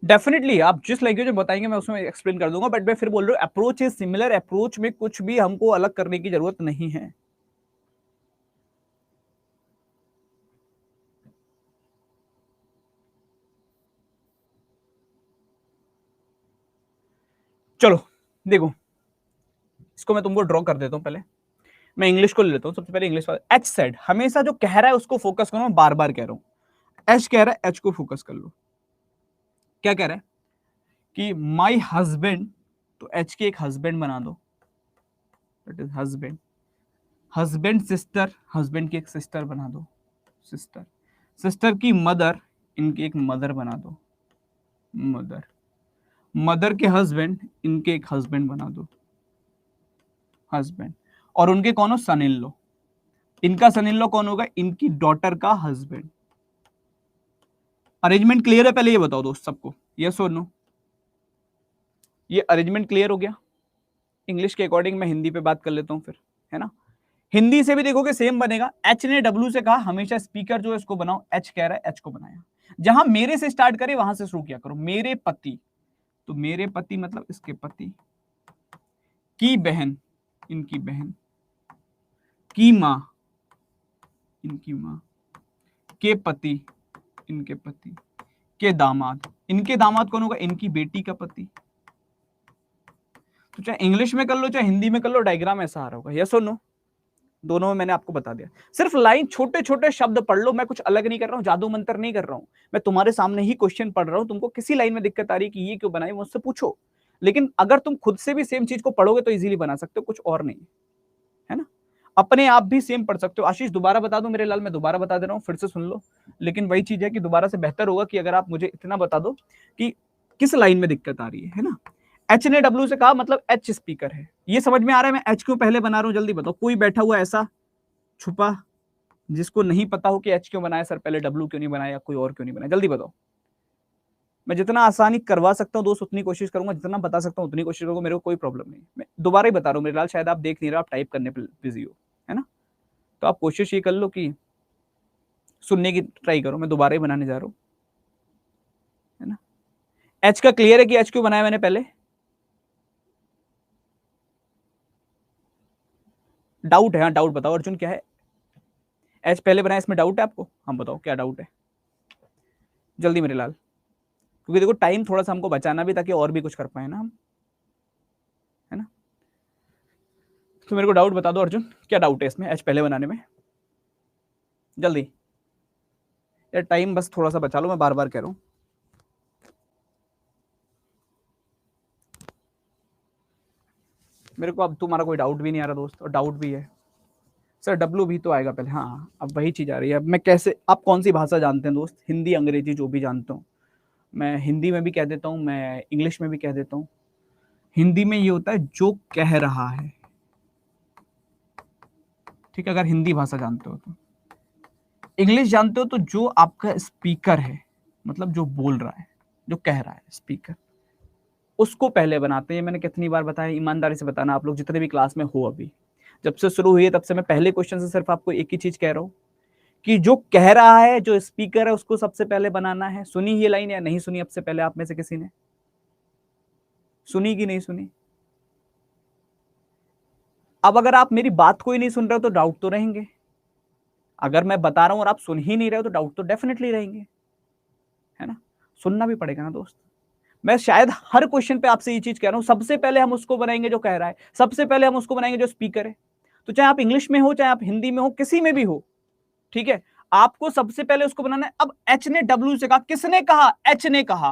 डेफिनेटली आप जिस लैंग्वेज में बताएंगे मैं उसमें एक्सप्लेन कर दूंगा, बट मैं फिर बोल रहा हूँ अप्रोच इज सिमिलर, अप्रोच में कुछ भी हमको अलग करने की जरूरत नहीं है। चलो देखो, इसको मैं तुमको ड्रॉ कर देता हूं। पहले मैं इंग्लिश को ले लेता हूं। सबसे पहले इंग्लिश वाला एच सेड, हमेशा जो कह रहा है उसको फोकस करो, मैं बार बार कह रहा हूं। एच कह रहा है, एच को फोकस कर लो। क्या कह रहा है कि माई हस्बैंड, तो एच के एक हस्बैंड बना दो, that is husband. Husband sister, husband की एक सिस्टर बना दो, सिस्टर। सिस्टर की मदर, इनकी एक मदर बना दो, मदर। मदर के हस्बैंड, इनके एक हस्बैंड बना दो, हस्बैंड। और उनके कौन हो? सन इन लो। इनका सन इन लो कौन होगा? इनकी डॉटर का हस्बैंड। अरेंजमेंट क्लियर है? पहले ये बताओ दोस्त सबको, यस और नो। ये अरेंजमेंट क्लियर हो गया? इंग्लिश के अकॉर्डिंग मैं हिंदी पे बात कर लेता हूं फिर, है ना। हिंदी से भी देखोगे सेम बनेगा। एच ने डब्ल्यू से कहा हमेशा स्पीकर जो है इसको बनाओ, एच कह रहा है, एच को बनाया। जहां मेरे से स्टार्ट करे वहां से शुरू किया करो। मेरे पति, तो मेरे पति मतलब इसके पति, की बहन, इनकी बहन, की मां, इनकी मां, के पति, इनके पति, के दामाद, इनके दामाद कौन होगा? इनकी बेटी का पति। तो चाहे इंग्लिश में कर लो चाहे हिंदी में कर लो, डायग्राम ऐसा आ रहा होगा, यस और नो। दोनों में मैंने आपको बता दिया। सिर्फ लाइन, छोटे छोटे शब्द पढ़ लो, मैं कुछ अलग नहीं कर रहा हूं, जादू मंत्र नहीं कर रहा हूं। मैं तुम्हारे सामने ही क्वेश्चन पढ़ रहा हूं। तुमको किसी लाइन में दिक्कत आ रही है कि ये क्यों बनाई, मुझसे पूछो। लेकिन अगर तुम खुद से भी सेम चीज को पढ़ोगे तो इजीली बना सकते हो, कुछ और नहीं है ना। अपने आप भी सेम पढ़ सकते हो। आशीष दोबारा बता दूं मेरे लाल, मैं दोबारा बता दे रहा हूं, फिर से सुन लो। लेकिन वही चीज है कि दोबारा से बेहतर होगा कि अगर आप मुझे इतना बता दो कि किस लाइन में दिक्कत आ रही है ना। एच ने डब्ल्यू से कहा मतलब एच स्पीकर है, ये समझ में आ रहा है। मैं एच क्यों पहले बना रहा हूं, जल्दी बताओ। कोई बैठा हुआ ऐसा छुपा जिसको नहीं पता हो कि एच क्यों बनाया सर, पहले डब्ल्यू क्यों नहीं बनाया, कोई और क्यों नहीं बनाया, जल्दी बताओ। मैं जितना आसानी करवा सकता हूँ दोस्त उतनी कोशिश करूंगा, जितना बता सकता हूँ उतनी कोशिश करूंगा, मेरे को कोई प्रॉब्लम नहीं। मैं दोबारा ही बता रहा हूँ मेरे लाल, शायद आप देख नहीं रहे, आप टाइप करने पर बिजी हो, है ना। तो आप कोशिश ये कर लो कि सुनने की ट्राई करो, मैं दोबारा ही बनाने जा रहा हूँ, है ना। एच का क्लियर है कि एच क्यों बनाया मैंने पहले? डाउट है? हाँ डाउट बताओ अर्जुन, क्या है? एच पहले बनाया, इसमें डाउट है आपको? हम बताओ क्या डाउट है, जल्दी मेरे लाल। क्योंकि देखो टाइम थोड़ा सा हमको बचाना भी, ताकि और भी कुछ कर पाए ना हम, है ना। तो मेरे को डाउट बता दो अर्जुन, क्या डाउट है इसमें एच पहले बनाने में, जल्दी। यार टाइम बस थोड़ा सा बचा लो, मैं बार बार कह रहा हूँ। मेरे को अब तुम्हारा कोई डाउट भी नहीं आ रहा दोस्त, और डाउट भी है सर डब्ल्यू भी तो आएगा पहले। हाँ अब वही चीज आ रही है। अब मैं कैसे, आप कौन सी भाषा जानते हैं दोस्त? हिंदी अंग्रेजी जो भी जानता हूँ मैं, हिंदी में भी कह देता हूँ, मैं इंग्लिश में भी कह देता हूँ। हिंदी में ये होता है जो कह रहा है, ठीक है, अगर हिंदी भाषा जानते हो तो। इंग्लिश जानते हो तो जो आपका स्पीकर है, मतलब जो बोल रहा है, जो कह रहा है, स्पीकर, उसको पहले बनाते हैं। मैंने कितनी बार बताया, ईमानदारी से बताना, आप लोग जितने भी क्लास में हो अभी, जब से शुरू हुई है तब से मैं पहले क्वेश्चन से सिर्फ आपको एक ही चीज कह रहा हूं कि जो कह रहा है, जो स्पीकर है, उसको सबसे पहले बनाना है। सुनी ये लाइन या नहीं सुनी? अब से पहले आप में से किसी ने सुनी कि नहीं सुनी? अब अगर आप मेरी बात को ही नहीं सुन रहे हो तो डाउट तो रहेंगे। अगर मैं बता रहा हूं और आप सुन ही नहीं रहे हो तो डाउट तो डेफिनेटली रहेंगे, है ना। सुनना भी पड़ेगा ना दोस्त। मैं शायद हर क्वेश्चन पे आपसे ये चीज कह रहा हूं, सबसे पहले हम उसको बनाएंगे जो कह रहा है, सबसे पहले हम उसको बनाएंगे जो स्पीकर है। तो चाहे आप इंग्लिश में हो, चाहे आप हिंदी में हो, किसी में भी हो, ठीक है, आपको सबसे पहले उसको बनाना है। अब एच ने डब्ल्यू से कहा, किसने कहा? एच ने कहा,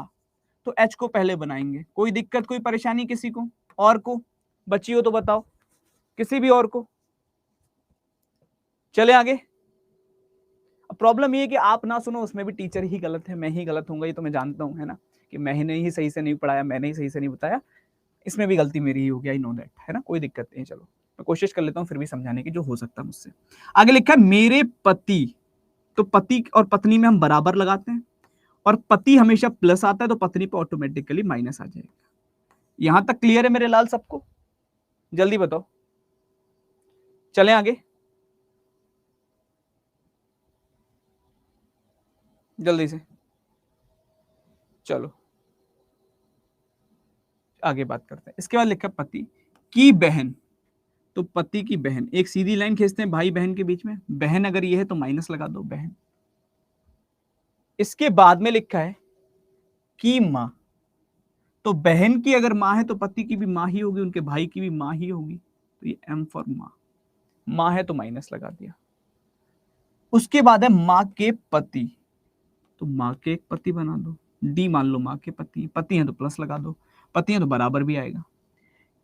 तो एच को पहले बनाएंगे। कोई दिक्कत, कोई परेशानी किसी को और को बची हो तो बताओ, किसी भी और को? चले आगे। प्रॉब्लम ये है कि आप ना सुनो, उसमें भी टीचर ही गलत है, मैं ही गलत हूंगा, ये तो मैं जानता हूं, है ना, कि मैंने ही सही से नहीं पढ़ाया, मैंने ही सही से नहीं बताया, इसमें भी गलती मेरी ही हो गया, आई नो दैट, है ना, कोई दिक्कत नहीं। चलो मैं कोशिश कर लेता हूँ फिर भी समझाने की, जो हो सकता है मुझसे। आगे लिखा है मेरे पति, तो पति और पत्नी में हम बराबर लगाते हैं, और पति हमेशा प्लस आता है तो पत्नी पे ऑटोमेटिकली माइनस आ जाएगा। यहां तक क्लियर है मेरे लाल सबको? जल्दी बताओ, चलें आगे, जल्दी से, चलो आगे बात करते हैं। इसके बाद लिखा पति की बहन, तो पति की बहन, एक सीधी लाइन खींचते हैं भाई बहन के बीच में, बहन अगर ये है तो माइनस लगा दो, बहन। इसके बाद में लिखा है की मां, तो बहन की अगर मां है तो पति की भी मां ही होगी, उनके भाई की भी मां ही होगी, तो ये एम फॉर मां, मां है तो माइनस लगा दिया। उसके बाद है मां के पति, तो मां के एक पति बना दो, डी मान लो मां के पति, पति है तो प्लस लगा दो, पति है तो बराबर भी आएगा।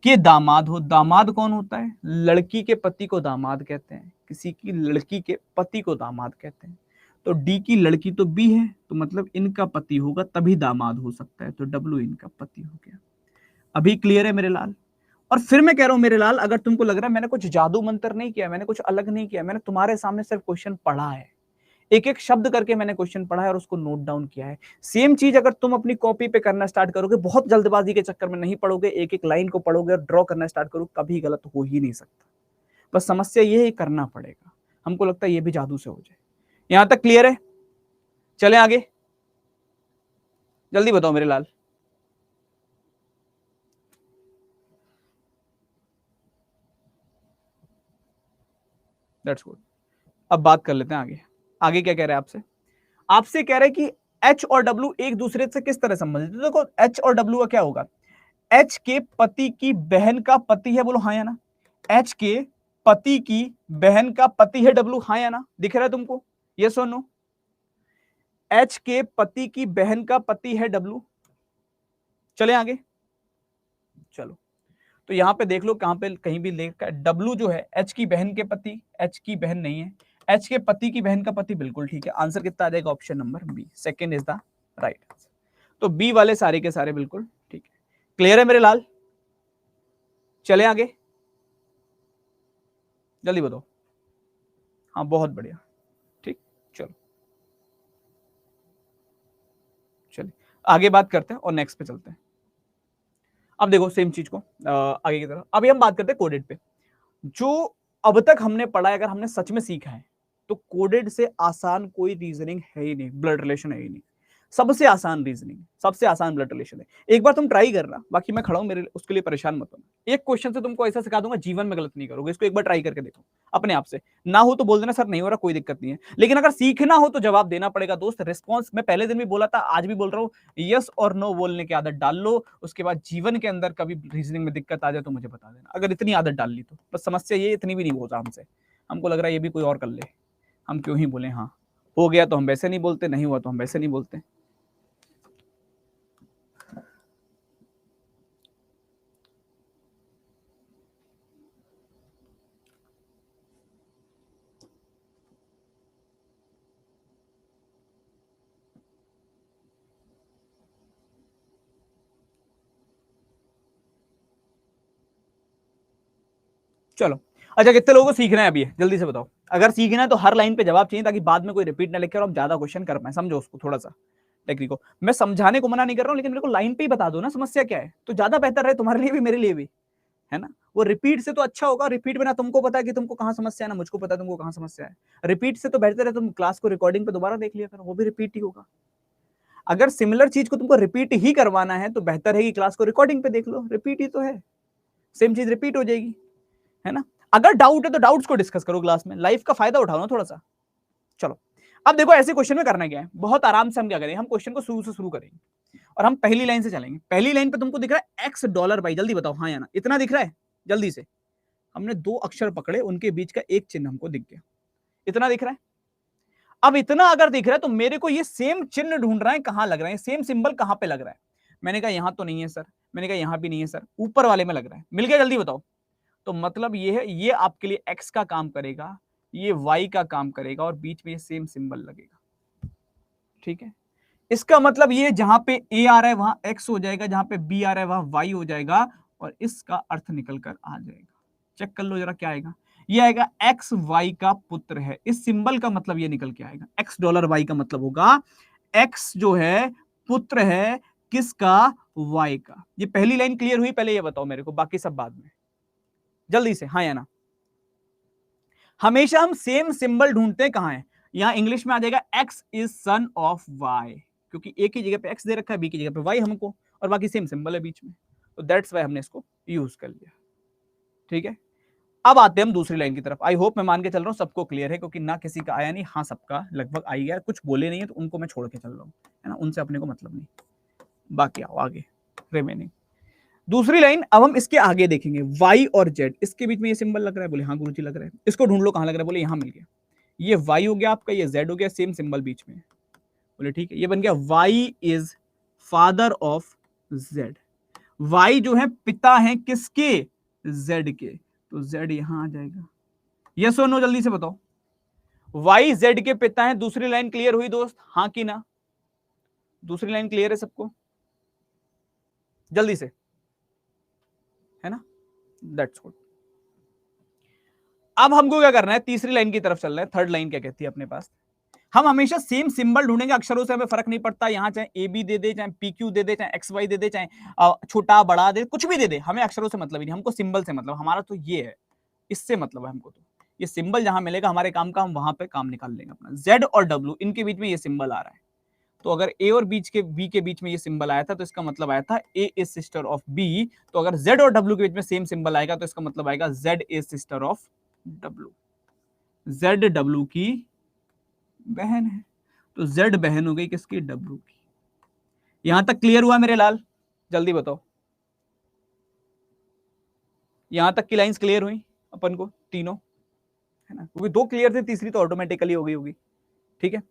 के दामाद हो, दामाद कौन होता है? लड़की के पति को दामाद कहते हैं, किसी की लड़की के पति को दामाद कहते हैं। तो डी की लड़की तो बी है, तो मतलब इनका पति होगा तभी दामाद हो सकता है, तो डब्ल्यू इनका पति हो गया। अभी क्लियर है मेरे लाल? और फिर मैं कह रहा हूं मेरे लाल, अगर तुमको लग रहा है मैंने कुछ जादू मंत्र नहीं किया, मैंने कुछ अलग नहीं किया, मैंने तुम्हारे सामने सिर्फ क्वेश्चन पढ़ा है, एक एक शब्द करके मैंने क्वेश्चन पढ़ा है और उसको नोट डाउन किया है। सेम चीज अगर तुम अपनी कॉपी पे करना स्टार्ट करोगे, बहुत जल्दबाजी के चक्कर में नहीं पढ़ोगे, एक एक लाइन को पढ़ोगे और ड्रॉ करना स्टार्ट करोगे, कभी गलत हो ही नहीं सकता। बस समस्या ये है, करना पड़ेगा। हमको लगता है ये भी जादू से हो जाए। यहां तक क्लियर है? चले आगे, जल्दी बताओ मेरे लाल। That's good. अब बात कर लेते हैं आगे। आगे क्या कह रहे हैं आपसे? आपसे कह रहे हैं कि एच और डब्ल्यू एक दूसरे से किस तरह संबंधित है। देखो एच और डब्ल्यू का क्या होगा, एच के पति की बहन का पति है, बोलो हाँ या ना। एच के पति की बहन का पति है डब्ल्यू, हाँ या ना, दिख रहा है तुमको? यस और नो? एच के पति की बहन का पति है डब्ल्यू। चले आगे, चलो तो यहां पे देख लो, कहां पे कहीं भी लिखा डब्ल्यू जो है एच की बहन के पति, एच की बहन नहीं है, एच के पति की बहन का पति, बिल्कुल ठीक है। आंसर कितना आ जाएगा? Option number B, second is the right answer. तो बी वाले सारे के सारे बिल्कुल ठीक है। क्लियर है मेरे लाल? चले आगे, जल्दी बताओ। हाँ बहुत बढ़िया, ठीक, चलो चलिए आगे बात करते हैं और नेक्स्ट पे चलते हैं। अब देखो सेम चीज को आगे की तरफ, अभी हम बात करते हैं कोडेड पे। जो अब तक हमने पढ़ा है, अगर हमने सच में सीखा है, तो कोडेड से आसान कोई रीजनिंग है ही नहीं, ब्लड रिलेशन है ही नहीं। सबसे आसान रीजनिंग, सबसे आसान ब्लड रिलेशन है। एक बार तुम ट्राई करना, बाकी मैं खड़ा हूं, मेरे उसके लिए परेशान मत होना। एक क्वेश्चन से तुमको ऐसा सिखा दूंगा, जीवन में गलत नहीं करोगे। इसको एक बार ट्राई करके देखो अपने आप से, ना हो तो बोल देना सर नहीं हो रहा, कोई दिक्कत नहीं है। लेकिन अगर सीखना हो तो जवाब देना पड़ेगा दोस्त। रिस्पॉन्स मैं पहले दिन भी बोला था, आज भी बोल रहा हूँ, यस और नो बोलने की आदत डाल लो। उसके बाद जीवन के अंदर कभी रीजनिंग में दिक्कत आ जाए तो मुझे बता देना, अगर इतनी आदत डाल ली तो। बस समस्या ये इतनी भी नहीं होता हमसे, हमको लग रहा है ये भी कोई और कर ले, हम क्यों ही बोले। हाँ हो गया तो हम वैसे नहीं बोलते, नहीं हुआ तो हम वैसे नहीं बोलते। चलो अच्छा, कितने लोगों को सीखना है अभी? जल्दी से बताओ। अगर सीखना है तो हर लाइन पे जवाब चाहिए, ताकि बाद में कोई रिपीट ना लिखे और हम ज्यादा क्वेश्चन कर पाए। समझो उसको थोड़ा सा टेक्निक को। मैं समझाने को मना नहीं कर रहा हूँ, लेकिन मेरे को लाइन पे ही बता दो ना समस्या क्या है, तो ज्यादा बेहतर है तुम्हारे लिए भी मेरे लिए भी, है ना। वो रिपीट से तो अच्छा होगा, रिपीट में ना तुमको पता है कि तुमको कहाँ समस्या है, ना मुझको पता है तुमको कहाँ समस्या है। रिपीट से तो बेहतर है तुम क्लास को रिकॉर्डिंग पे दोबारा देख लिया करो, वो भी रिपीट ही होगा। अगर सिमिलर चीज को तुमको रिपीट ही करवाना है तो बेहतर है कि क्लास को रिकॉर्डिंग पे देख लो, रिपीट ही तो है, सेम चीज रिपीट हो जाएगी, है ना। अगर डाउट है तो डाउट्स को डिस्कस करो क्लास में, लाइफ का फायदा उठाओ ना थोड़ा सा। चलो अब देखो ऐसे क्वेश्चन में करना क्या है, बहुत आराम से हम क्या करेंगे, हम क्वेश्चन को शुरू से शुरू करेंगे और हम पहली लाइन से चलेंगे। पहली लाइन पे तुमको दिख रहा है एक्स डॉलर बाई, जल्दी बताओ हाँ या ना, इतना दिख रहा है जल्दी से, हमने 2 अक्षर पकड़े, उनके बीच का एक चिन्ह हमको दिख गया। इतना दिख रहा है। अब इतना अगर दिख रहा है तो मेरे को ये सेम चिन्ह ढूंढ रहा है कहां लग रहा है, सेम सिंबल कहां पे लग रहा है। मैंने कहा यहां तो नहीं है सर, मैंने कहा यहां भी नहीं है सर, ऊपर वाले में लग रहा है। मिल गया? जल्दी बताओ। तो मतलब ये है, ये आपके लिए एक्स का काम करेगा, ये वाई का काम करेगा, और बीच में ये सेम सिंबल लगेगा। ठीक है, इसका मतलब ये जहां पे ए आ रहा है वहां एक्स हो जाएगा, जहां पे बी आ रहा है वहां वाई हो जाएगा, और इसका अर्थ निकल कर आ जाएगा। चेक कर लो जरा क्या आएगा। ये आएगा एक्स वाई का पुत्र है। इस सिंबल का मतलब ये निकल के आएगा, एक्स डॉलर वाई का मतलब होगा एक्स जो है पुत्र है किसका? वाई का। ये पहली लाइन क्लियर हुई? पहले ये बताओ मेरे को, बाकी सब बाद में। जल्दी से हाँ या ना। हमेशा हम सेम सिंबल ढूंढते हैं कहां है। यहां इंग्लिश में आ जाएगा X is son of Y, क्योंकि एक ही जगह पे एक्स दे रखा है, बी की जगह पे वाई हमको, और बाकी सेम सिंबल है बीच में, तो दैट्स वाई हमने इसको यूज कर लिया। ठीक है, अब आते हैं हम दूसरी लाइन की तरफ। आई होप, मैं मान के चल रहा हूं सबको क्लियर है, क्योंकि ना किसी का आया नहीं, हाँ सबका लगभग आई गया, कुछ बोले नहीं है तो उनको मैं छोड़ के चल रहा हूं, है ना, उनसे अपने को मतलब नहीं। बाकी आओ आगे रिमेनिंग दूसरी लाइन। अब हम इसके आगे देखेंगे, y और z, इसके बीच में ये सिंबल लग रहा है। बोले हाँ गुरुजी लग रहा है। इसको ढूंढ लो कहां लग रहा है। बोले यहां मिल गया। ये y हो गया आपका, ये z हो गया, सेम सिंबल बीच में। बोले ठीक है, ये बन गया y is father of z। y जो है पिता है किसके? z के, तो z यहां आ जाएगा। यस और नो जल्दी से बताओ। y z के पिता है। दूसरी लाइन क्लियर हुई दोस्त, हाँ कि ना? दूसरी लाइन क्लियर है सबको? जल्दी से, है ना? That's good. अब हमको क्या करना है, तीसरी लाइन की तरफ चल रहे हैं। थर्ड लाइन क्या कहती है अपने पास? हम हमेशा सेम सिंबल ढूंढेंगे, अक्षरों से हमें फर्क नहीं पड़ता, यहां चाहे ए बी दे दे, चाहे पी क्यू दे दे, चाहे एक्स वाई दे दे, चाहे छोटा बड़ा दे, कुछ भी दे दे, हमें अक्षरों से मतलब ही नहीं, हमको सिंबल से मतलब। हमारा तो ये है, इससे मतलब है हमको। तो ये सिंबल जहां मिलेगा हमारे काम का, हम वहां पे काम निकाल लेंगे अपना। जेड और डब्ल्यू, इनके बीच में ये सिंबल आ रहा है, तो अगर ए और बी के बीच में ये सिंबल आया था तो इसका मतलब आया था ए इज सिस्टर ऑफ बी। तो अगर जेड और डब्ल्यू के बीच में सेम सिंबल आएगा तो इसका मतलब आएगा Z is sister of W. Z W की बहन है, तो जेड बहन हो गई किसकी? डब्ल्यू की। यहां तक क्लियर हुआ मेरे लाल? जल्दी बताओ। यहां तक की लाइंस क्लियर हुई अपन को तीनों, है ना? क्योंकि दो क्लियर थे, तीसरी तो ऑटोमेटिकली हो गई होगी। ठीक है,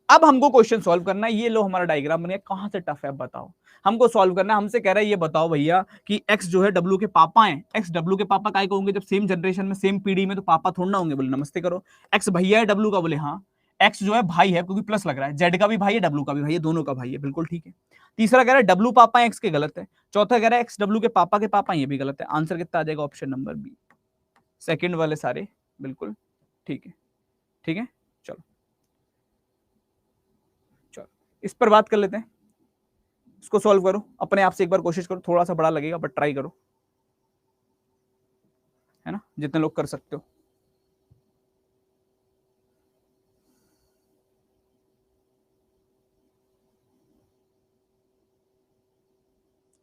अब हमको क्वेश्चन सॉल्व करना है। ये लो हमारा डायग्राम बन गया। कहां से टफ है बताओ, हमको सॉल्व करना है। हमसे कह रहा है ये बताओ भैया कि एक्स जो है डब्ल्यू के पापा हैं। एक्स डब्ल्यू के पापा काय को होंगे? जब सेम जनरेशन में सेम पीढ़ी में तो पापा थोड़ा ना होंगे। बोले नमस्ते करो। एक्स भैया है डब्ल्यू का? बोले हाँ। एक्स जो है भाई है, क्योंकि प्लस लग रहा है। जेड का भी भाई है, डब्ल्यू का भी भाई है, दोनों का भाई है, बिल्कुल ठीक है। तीसरा कह रहा है डब्ल्यू पापा एक्स के, गलत है। चौथा कह रहा है एक्स डब्ल्यू के पापा, ये भी गलत है। आंसर कितना आ जाएगा? ऑप्शन नंबर बी, सेकंड वाले सारे बिल्कुल ठीक है। ठीक है, चलो चलो इस पर बात कर लेते हैं। इसको सॉल्व करो अपने आप से, एक बार कोशिश करो। थोड़ा सा बड़ा लगेगा बट ट्राई करो, है ना, जितने लोग कर सकते हो।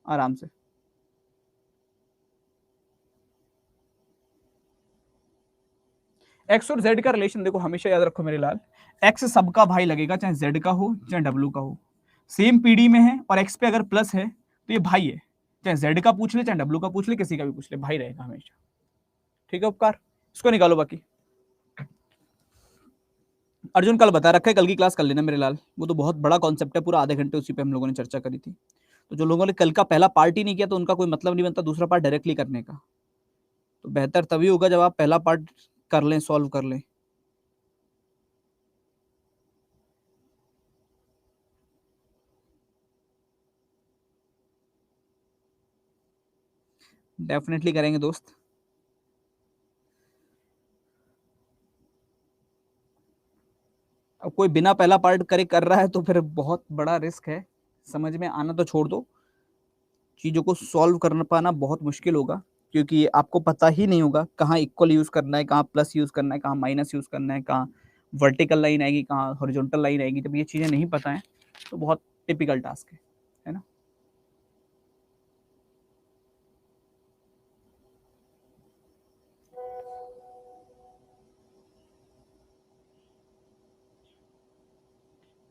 आराम से। एक्स और जेड का रिलेशन देखो, हमेशा याद रखो मेरे लाल, एक्स सबका भाई लगेगा, चाहे जेड का हो चाहे डब्ल्यू का हो। सेम पीढ़ी में है और एक्स पे अगर प्लस है तो ये भाई है। चाहे जेड का पूछ ले, चाहे डब्ल्यू का पूछ ले, किसी का भी पूछ ले, भाई रहेगा हमेशा। ठीक है उपकार, इसको निकालो। बाकी अर्जुन कल बता रखा है, कल की क्लास कर लेना मेरे लाल। वो तो बहुत बड़ा कॉन्सेप्ट है, पूरा आधे घंटे उसी पे हम लोगों ने चर्चा करी थी। तो जो लोगों ने कल का पहला पार्ट ही नहीं किया तो उनका कोई मतलब नहीं बनता दूसरा पार्ट डायरेक्टली करने का। तो बेहतर तभी होगा जब आप पहला पार्ट कर लें, सॉल्व कर लें। डेफिनेटली करेंगे दोस्त। अब कोई बिना पहला पार्ट करे कर रहा है तो फिर बहुत बड़ा रिस्क है। समझ में आना तो छोड़ दो, चीज़ों को सॉल्व कर पाना बहुत मुश्किल होगा, क्योंकि आपको पता ही नहीं होगा कहाँ इक्वल यूज़ करना है, कहाँ प्लस यूज़ करना है, कहाँ माइनस यूज़ करना है, कहाँ वर्टिकल लाइन आएगी, कहाँ हॉरिजॉन्टल लाइन आएगी। जब ये चीज़ें नहीं पता है तो बहुत टिपिकल टास्क है ना।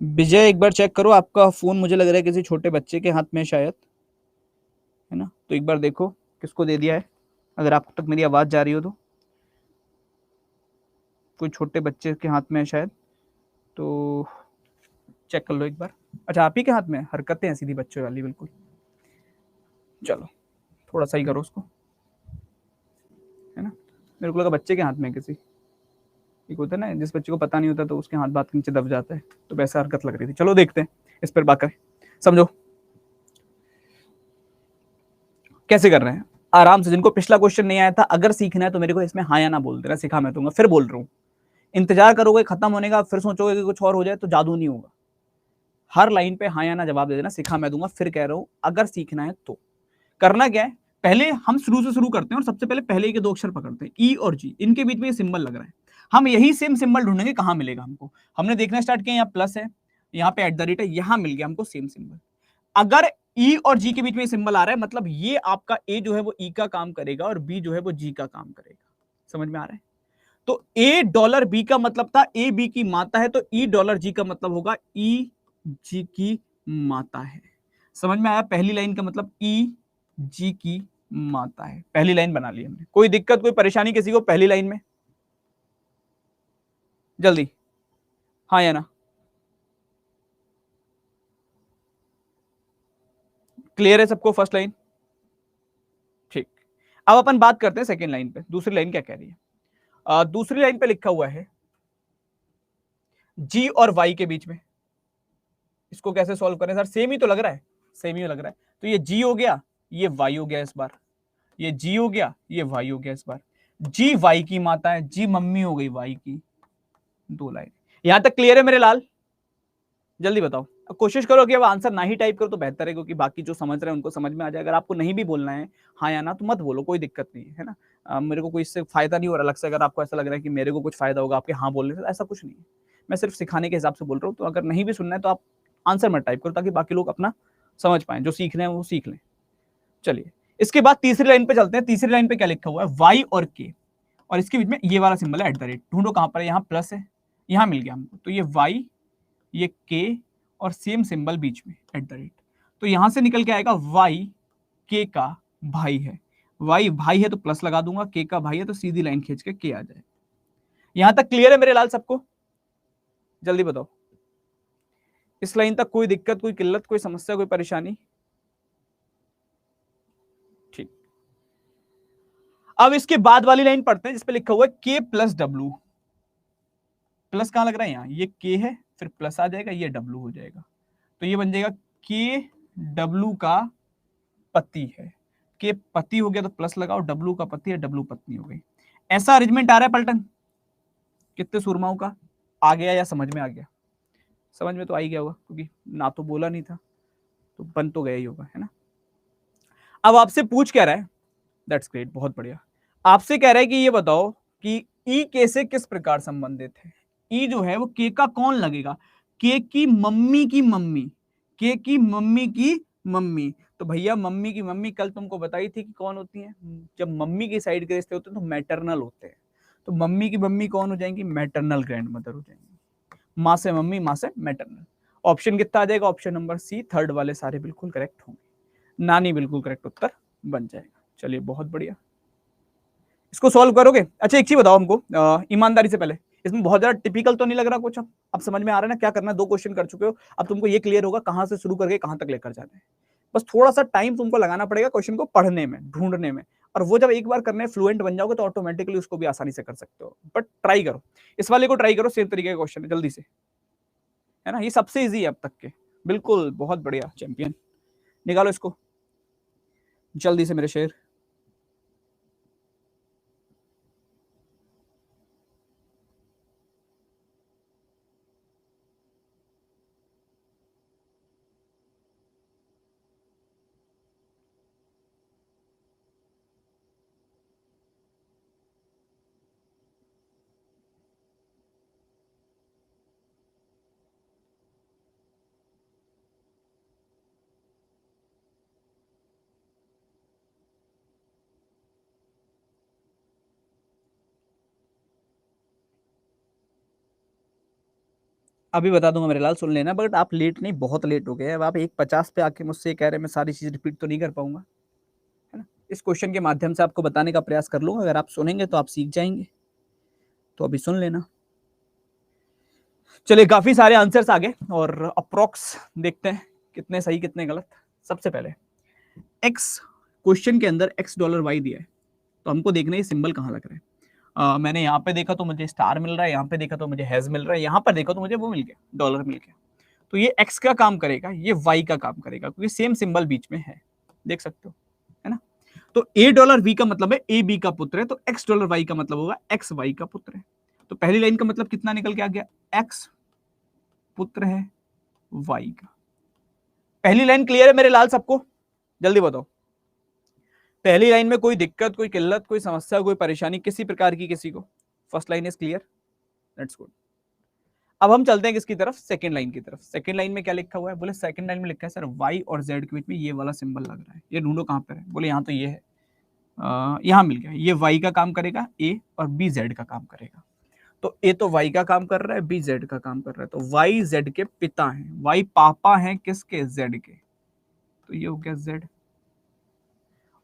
विजय एक बार चेक करो, आपका फोन मुझे लग रहा है किसी छोटे बच्चे के हाथ में शायद, है ना। तो एक बार देखो किसको दे दिया है, अगर आप तक मेरी आवाज जा रही हो तो। कोई छोटे बच्चे के हाथ में है शायद, तो चेक कर लो एक बार। अच्छा आप ही के हाथ में हरकतें हैं सीधी बच्चों वाली बिल्कुल। चलो थोड़ा सही करो उसको, है ना। मेरे को लगा बच्चे के हाथ में किसी, एक होता है ना जिस बच्चे को पता नहीं होता तो उसके हाथ बात के नीचे दब जाता है, तो वैसा हरकत लग रही थी। चलो देखते हैं इस पर बात करें, समझो कैसे कर रहे हैं आराम से। जिनको पिछला क्वेश्चन नहीं आया था, अगर सीखना है तो मेरे को इसमें हाँ या ना बोल देना, सिखा मैं दूंगा। फिर बोल रहा हूँ, इंतजार करोगे खत्म होने का, फिर सोचोगे कि कुछ और हो जाए तो जादू नहीं होगा। हर लाइन पे हाँ या ना जवाब दे देना, सिखा मैं दूंगा। फिर कह रहा हूं अगर सीखना है तो करना क्या है, पहले हम शुरू से शुरू करते हैं और सबसे पहले पहले के दो अक्षर पकड़ते हैं, ई और जी। इनके बीच में ये सिंबल लग रहा है, हम यही सेम सिंबल ढूंढेंगे कहां मिलेगा हमको। हमने देखना स्टार्ट किया, यहाँ प्लस है, यहाँ पे एट द रेट है, यहां मिल गया हमको सेम सिंबल। अगर ई और जी के बीच में सिंबल आ रहा है, मतलब ये आपका ए जो है वो ई का काम करेगा और बी जो है वो जी का काम करेगा। समझ में आ रहा है। तो ए डॉलर बी का मतलब था ए बी की माता है, तो ई डॉलर जी का मतलब होगा ई जी की माता है। समझ में आया। पहली लाइन का मतलब ई जी की माता है। पहली लाइन बना ली हमने। कोई दिक्कत कोई परेशानी किसी को पहली लाइन में? जल्दी हाँ या ना। क्लियर है सबको फर्स्ट लाइन? ठीक। अब अपन बात करते हैं सेकेंड लाइन पे। दूसरी लाइन क्या कह रही है? दूसरी लाइन पे लिखा हुआ है जी और वाई के बीच में। इसको कैसे सॉल्व करें सर? सेम ही तो लग रहा है, सेम ही लग रहा है। तो ये जी हो गया, ये वाई हो गया इस बार। ये जी हो गया, ये वाई हो गया इस बार। जी वाई की माता है, जी मम्मी हो गई वाई की। दो लाइन यहां तक क्लियर है मेरे लाल? जल्दी बताओ। अब कोशिश करो कि अब आंसर ना ही टाइप करो तो बेहतर है, क्योंकि बाकी जो समझ रहे हैं उनको समझ में आ जाए। अगर आपको नहीं भी बोलना है हाँ या ना तो मत बोलो, कोई दिक्कत नहीं है ना। मेरे को कोई इससे फायदा नहीं हो रहा अलग से। अगर आपको ऐसा लग रहा है कि मेरे को कुछ फायदा होगा आपके हाँ बोलने से, ऐसा कुछ नहीं है। मैं सिर्फ सिखाने के हिसाब से बोल रहा हूँ। तो अगर नहीं भी सुनना है तो आप आंसर मत टाइप करो, ताकि बाकी लोग अपना समझ पाए, जो सीख रहे हैं वो सीख लें। चलिए इसके बाद तीसरी लाइन पे चलते हैं। तीसरी लाइन पे क्या लिखा हुआ है? वाई और के, और इसके बीच में ये वाला सिंबल है एट द रेट। ढूंढो कहां पर है। यहाँ प्लस है, यहाँ मिल गया हमको। तो ये वाई, ये के, और सेम सिंबल बीच में एट द रेट। तो यहां से निकल के आएगा वाई के का भाई है। वाई भाई है तो प्लस लगा दूंगा, के का भाई है तो सीधी लाइन खींच के के आ जाए। यहां तक क्लियर है मेरे लाल सबको? जल्दी बताओ। इस लाइन तक कोई दिक्कत, कोई किल्लत, कोई समस्या, कोई परेशानी? ठीक। अब इसके बाद वाली लाइन पढ़ते हैं जिसपे लिखा हुआ है के प्लस डब्ल्यू। प्लस कहां लग रहा है? यहाँ ये के है, फिर प्लस आ जाएगा, ये डब्ल्यू हो जाएगा। तो ये बन जाएगा के डब्ल्यू का पति है। के पति हो गया तो प्लस लगाओ, डब्ल्यू का पति है, डब्ल्यू पत्नी हो गई। ऐसा अरेंजमेंट आ रहा है पलटन? कितने सुरमाओं का आ गया या समझ में आ गया? समझ में तो आ ही गया होगा, क्योंकि ना तो बोला नहीं था तो बन तो गया ही होगा, है ना। अब आपसे पूछ क्या रहा है? दैट्स ग्रेट, बहुत बढ़िया। आपसे कह रहा है कि ये बताओ कि ई के से किस प्रकार संबंधित है। ई जो है वो के का कौन लगेगा? के की मम्मी की मम्मी, के की मम्मी की मम्मी। तो भैया मम्मी की मम्मी कल तुमको बताई थी कि कौन होती है? जब मम्मी की साइड के रिश्ते होते हैं तो मैटरनल होते हैं। तो मम्मी की मम्मी कौन हो जाएंगी? मैटरनल ग्रैंड मदर हो जाएंगी। माँ से मम्मी, माँ से मैटरनल। ऑप्शन कितना आ जाएगा? ऑप्शन नंबर सी, थर्ड वाले सारे बिल्कुल करेक्ट होंगे। नानी बिल्कुल करेक्ट उत्तर बन जाएगा। चलिए बहुत बढ़िया, इसको सॉल्व करोगे? अच्छा एक चीज बताओ हमको ईमानदारी से पहले, इसमें बहुत ज्यादा टिपिकल तो नहीं लग रहा कुछ? अब समझ में आ रहा है ना क्या करना है? दो क्वेश्चन कर चुके हो, अब तुमको ये क्लियर होगा कहां से शुरू करके कहां तक लेकर जाना है। बस थोड़ा सा टाइम तुमको लगाना पड़ेगा क्वेश्चन को पढ़ने में, ढूंढने में। और वो जब एक बार करने फ्लुएंट बन जाओगे तो ऑटोमेटिकली उसको भी आसानी से कर सकते हो। बट ट्राई करो, इस वाले को ट्राई करो, सेम तरीके का क्वेश्चन है, जल्दी से, है ना। ये सबसे इजी है अब तक के, बिल्कुल बहुत बढ़िया चैंपियन। निकालो इसको जल्दी से मेरे शेर। अभी बता दूंगा मेरे लाल, सुन लेना। बट आप लेट नहीं, बहुत लेट हो गए। अब आप 1:50 पे आके मुझसे कह रहे हैं, मैं सारी चीज रिपीट तो नहीं कर पाऊंगा, है ना। इस क्वेश्चन के माध्यम से आपको बताने का प्रयास कर लूंगा, अगर आप सुनेंगे तो आप सीख जाएंगे। तो अभी सुन लेना। चलिए काफी सारे आंसर्स आ गए और अप्रोक्स देखते हैं कितने सही कितने गलत। सबसे पहले एक्स, क्वेश्चन के अंदर एक्स डॉलर वाई दिया है, तो हमको देखना है सिंबल कहाँ लग रहा है। मैंने यहाँ पे देखा तो मुझे स्टार मिल रहा है, यहाँ पे देखा तो मुझे हैज मिल रहा है, यहाँ पर देखा तो मुझे वो मिल गया, डॉलर मिल गया। तो ये एक्स का काम करेगा, ये वाई का काम करेगा, क्योंकि सेम सिंबल बीच में है, देख सकते हो, है ना। तो ए डॉलर वी का मतलब है ए बी का पुत्र है, तो एक्स डॉलर वाई का मतलब होगा एक्स वाई का पुत्र है। तो पहली लाइन का मतलब कितना निकल के आ गया, एक्स पुत्र है वाई का। पहली लाइन क्लियर है मेरे लाल सबको, जल्दी बताओ। पहली लाइन में कोई दिक्कत, कोई किल्लत, कोई समस्या, कोई परेशानी किसी प्रकार की किसी को? First line is clear, let's go. अब हम चलते हैं किसकी तरफ, सेकंड लाइन की तरफ। सेकंड लाइन में क्या लिखा हुआ है, बोले सेकंड लाइन में लिखा है सर वाई और जेड के बीच में ये वाला सिंबल लग रहा है, ये ढूंढो कहां पर है। बोले यहाँ तो ये है, यहाँ मिल गया, ये वाई का काम करेगा ए, और बी जेड का काम करेगा। तो ए तो वाई का काम कर रहा है, बी जेड का काम कर रहा है, तो वाई जेड के पिता हैं, वाई पापा हैं किसके, जेड के, तो ये हो गया जेड।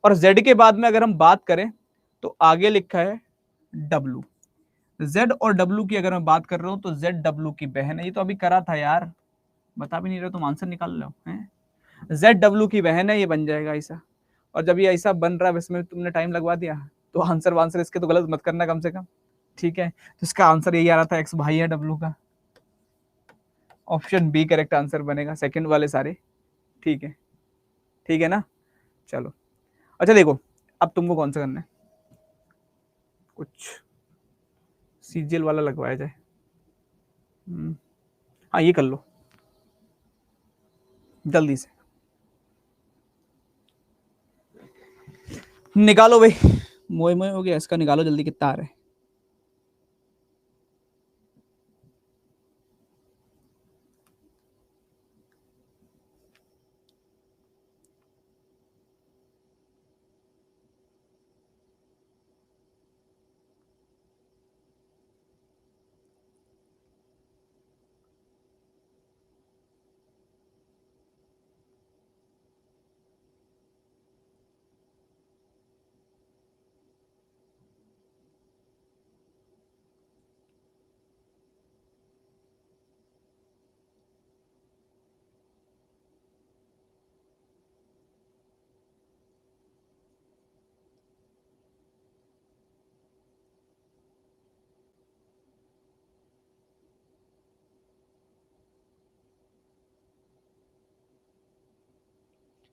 और जेड के बाद में अगर हम बात करें तो आगे लिखा है डब्लू। जेड और डब्लू की अगर मैं बात कर रहा हूं तो जेड डब्लू की बहन है, ये तो अभी करा था यार, बता भी नहीं रहे तुम, आंसर निकाल लो हैं। जेड डब्लू की बहन है, ये बन जाएगा ऐसा। और जब ये ऐसा बन रहा है, इसमें तुमने टाइम लगवा दिया, तो आंसर इसके तो गलत मत करना कम से कम, ठीक है। तो इसका आंसर यही आ रहा था, एक्स भाई है डब्लू का। ऑप्शन बी करेक्ट आंसर बनेगा, सेकंड वाले सारे ठीक है, ठीक है ना। चलो अच्छा देखो, अब तुमको कौन सा करना है, कुछ सीजीएल वाला लगवाया जाए। हाँ ये कर लो जल्दी से, निकालो भाई, मोए मोए हो गया इसका, निकालो जल्दी कितना आ रहा है।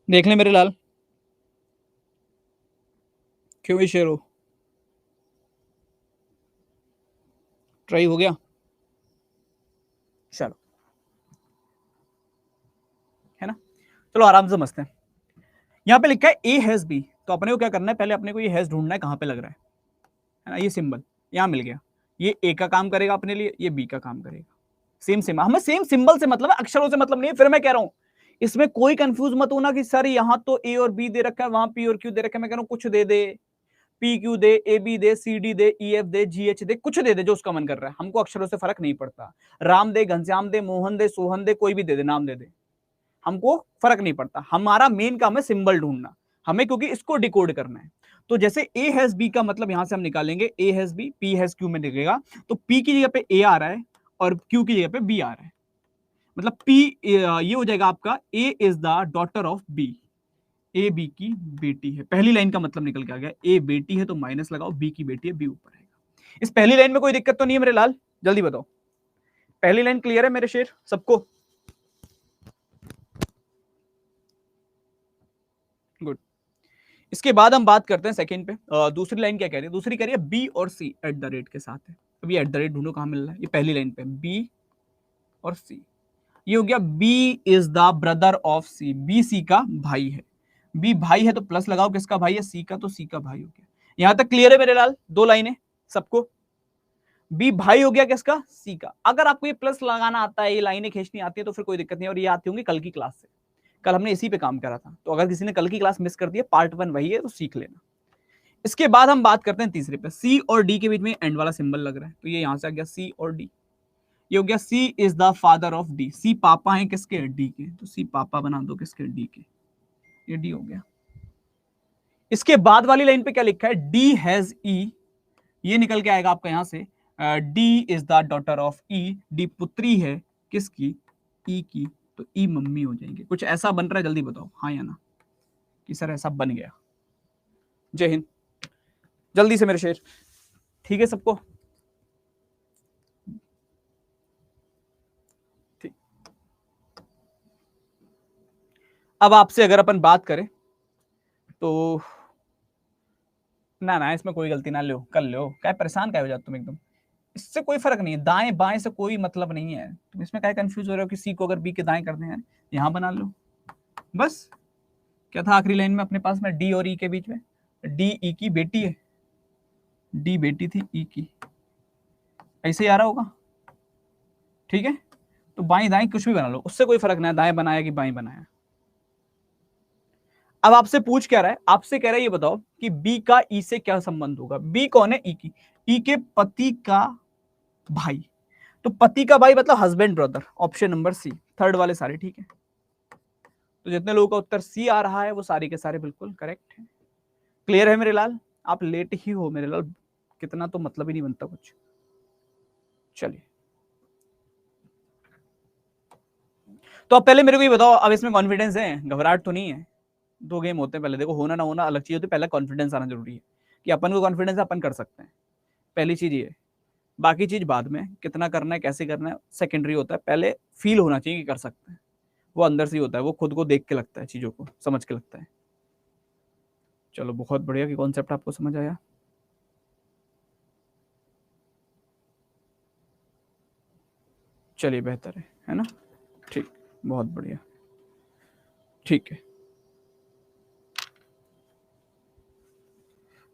देख ले मेरे लाल, क्यों भी शेयर हो, ट्राई हो गया, चलो है ना। चलो आराम से मस्त है। यहाँ पे लिखा है ए हैज बी, तो अपने को क्या करना है, पहले अपने को ये हैज ढूंढना है कहाँ पे लग रहा है ना। ये सिंबल यहाँ मिल गया, ये ए का काम करेगा अपने लिए, ये बी का काम करेगा। सेम सिंबल, हमें सेम सिंबल से मतलब है, अक्षरों से मतलब नहीं है। फिर मैं कह रहा हूँ इसमें कोई कंफ्यूज मत होना कि सर यहाँ तो ए और बी दे रखा है, वहां पी और क्यू दे रखा है। मैं कह रहा हूँ कुछ दे दे, पी क्यू दे, ए बी दे, सी डी दे, ई एफ दे, जी एच दे, कुछ दे दे जो उसका मन कर रहा है, हमको अक्षरों से फर्क नहीं पड़ता। राम दे, घनश्याम दे, मोहन दे, सोहन दे, कोई भी दे दे, नाम दे दे, हमको फर्क नहीं पड़ता। हमारा मेन काम है सिंबल ढूंढना, हमें क्योंकि इसको डिकोड करना है। तो जैसे ए हैज बी का मतलब यहां से हम निकालेंगे, A has B, P has Q में दिखेगा, तो पी की जगह पे ए आ रहा है और क्यू की जगह पे बी आ रहा है, मतलब पी ये हो जाएगा आपका, A is the daughter of B, A B की बेटी है। पहली लाइन का मतलब निकल के आ गया, ए बेटी है तो माइनस लगाओ, बी की बेटी है, बी ऊपर आएगा। इस पहली लाइन में कोई दिक्कत तो नहीं है मेरे लाल, जल्दी बताओ। पहली लाइन क्लियर है मेरे शेर सबको, गुड। इसके बाद हम बात करते हैं सेकंड पे। दूसरी लाइन क्या कह रही है, दूसरी कह रही है बी और सी एट द रेट के साथ है। अभी एट द रेट ढूंढो कहां मिल रहा है, ये पहली लाइन पे बी और सी, ये हो गया B is the brother of C, B C का भाई है। बी भाई है तो प्लस लगाओ, किसका भाई है, सी का, तो सी का भाई हो गया। यहां तक क्लियर है मेरे लाल, दो लाइनें सबको। बी भाई हो गया किसका, सी का। अगर आपको ये प्लस लगाना आता है, ये लाइनें खींचनी आती है तो फिर कोई दिक्कत नहीं, और ये आती होंगी कल की क्लास से, कल हमने इसी पे काम करा था। तो अगर किसी ने कल की क्लास मिस कर दी है, पार्ट 1 वही है, तो सीख लेना। इसके बाद हम बात करते हैं तीसरे पे, सी और डी के बीच में एंड वाला सिंबल लग रहा है, तो ये यहां से आ गया सी और डी। ये हो गया C is the father of D, C पापा है किसके, डी के, तो सी पापा बना दो किसके, डी के, ये डी हो गया। इसके बाद वाली लाइन पे क्या लिखा है, डी हैज ई, ये निकल के आएगा आपका यहां से D is the daughter of E, D पुत्री है किसकी, ई की, तो ई मम्मी हो जाएंगे। कुछ ऐसा बन रहा है, जल्दी बताओ हाँ या ना, कि सर ऐसा बन गया। जय हिंद, जल्दी से मेरे शेर, ठीक है सबको, ठीक। अब आपसे अगर अपन बात करें तो ना इसमें कोई गलती ना लो, कर लो, क्या परेशान क्या हो जाते तुम एकदम, इससे कोई फर्क नहीं है, दाएं बाएं से कोई मतलब नहीं है, तुम इसमें क्या कंफ्यूज हो रहे हो कि सी को अगर बी के दाएं कर दें यार, यहां बना लो बस। क्या था आखिरी लाइन में अपने पास में, डी और ई के बीच में, डी ई की बेटी है, डी बेटी थी ई की, ऐसे ही आ रहा होगा, ठीक है। तो बाएं दाएं कुछ भी बना लो, उससे कोई फर्क नहीं, दाएं बनाया कि बाएं बनाया। अब आपसे पूछ क्या रहा है, आपसे कह रहा है ये बताओ कि बी का ई से क्या संबंध होगा। बी कौन है, ई की, ई के पति का भाई, तो पति का भाई मतलब husband brother, option number C, third वाले सारे ठीक है। तो जितने लोगों का उत्तर सी आ रहा है वो सारे के सारे बिल्कुल करेक्ट है। क्लियर है मेरे लाल, आप लेट ही हो मेरे लाल, कितना तो मतलब ही नहीं बनता कुछ। चलिए तो अब पहले मेरे को ये बताओ, अब इसमें कॉन्फिडेंस है, घबराहट तो नहीं है। दो गेम होते हैं, पहले देखो होना ना होना अलग चीज होती है, पहले कॉन्फिडेंस आना जरूरी है कि अपन को कॉन्फिडेंस अपन कर सकते हैं, पहली चीज ये, बाकी चीज बाद में, कितना करना है कैसे करना है सेकेंडरी होता है, पहले फील होना चाहिए कि कर सकते हैं, वो अंदर से ही होता है, वो खुद को देख के लगता है, चीजों को समझ के लगता है। चलो बहुत बढ़िया कि कॉन्सेप्ट आपको समझ आया। चलिए बेहतर है ना, ठीक, बहुत बढ़िया, ठीक है।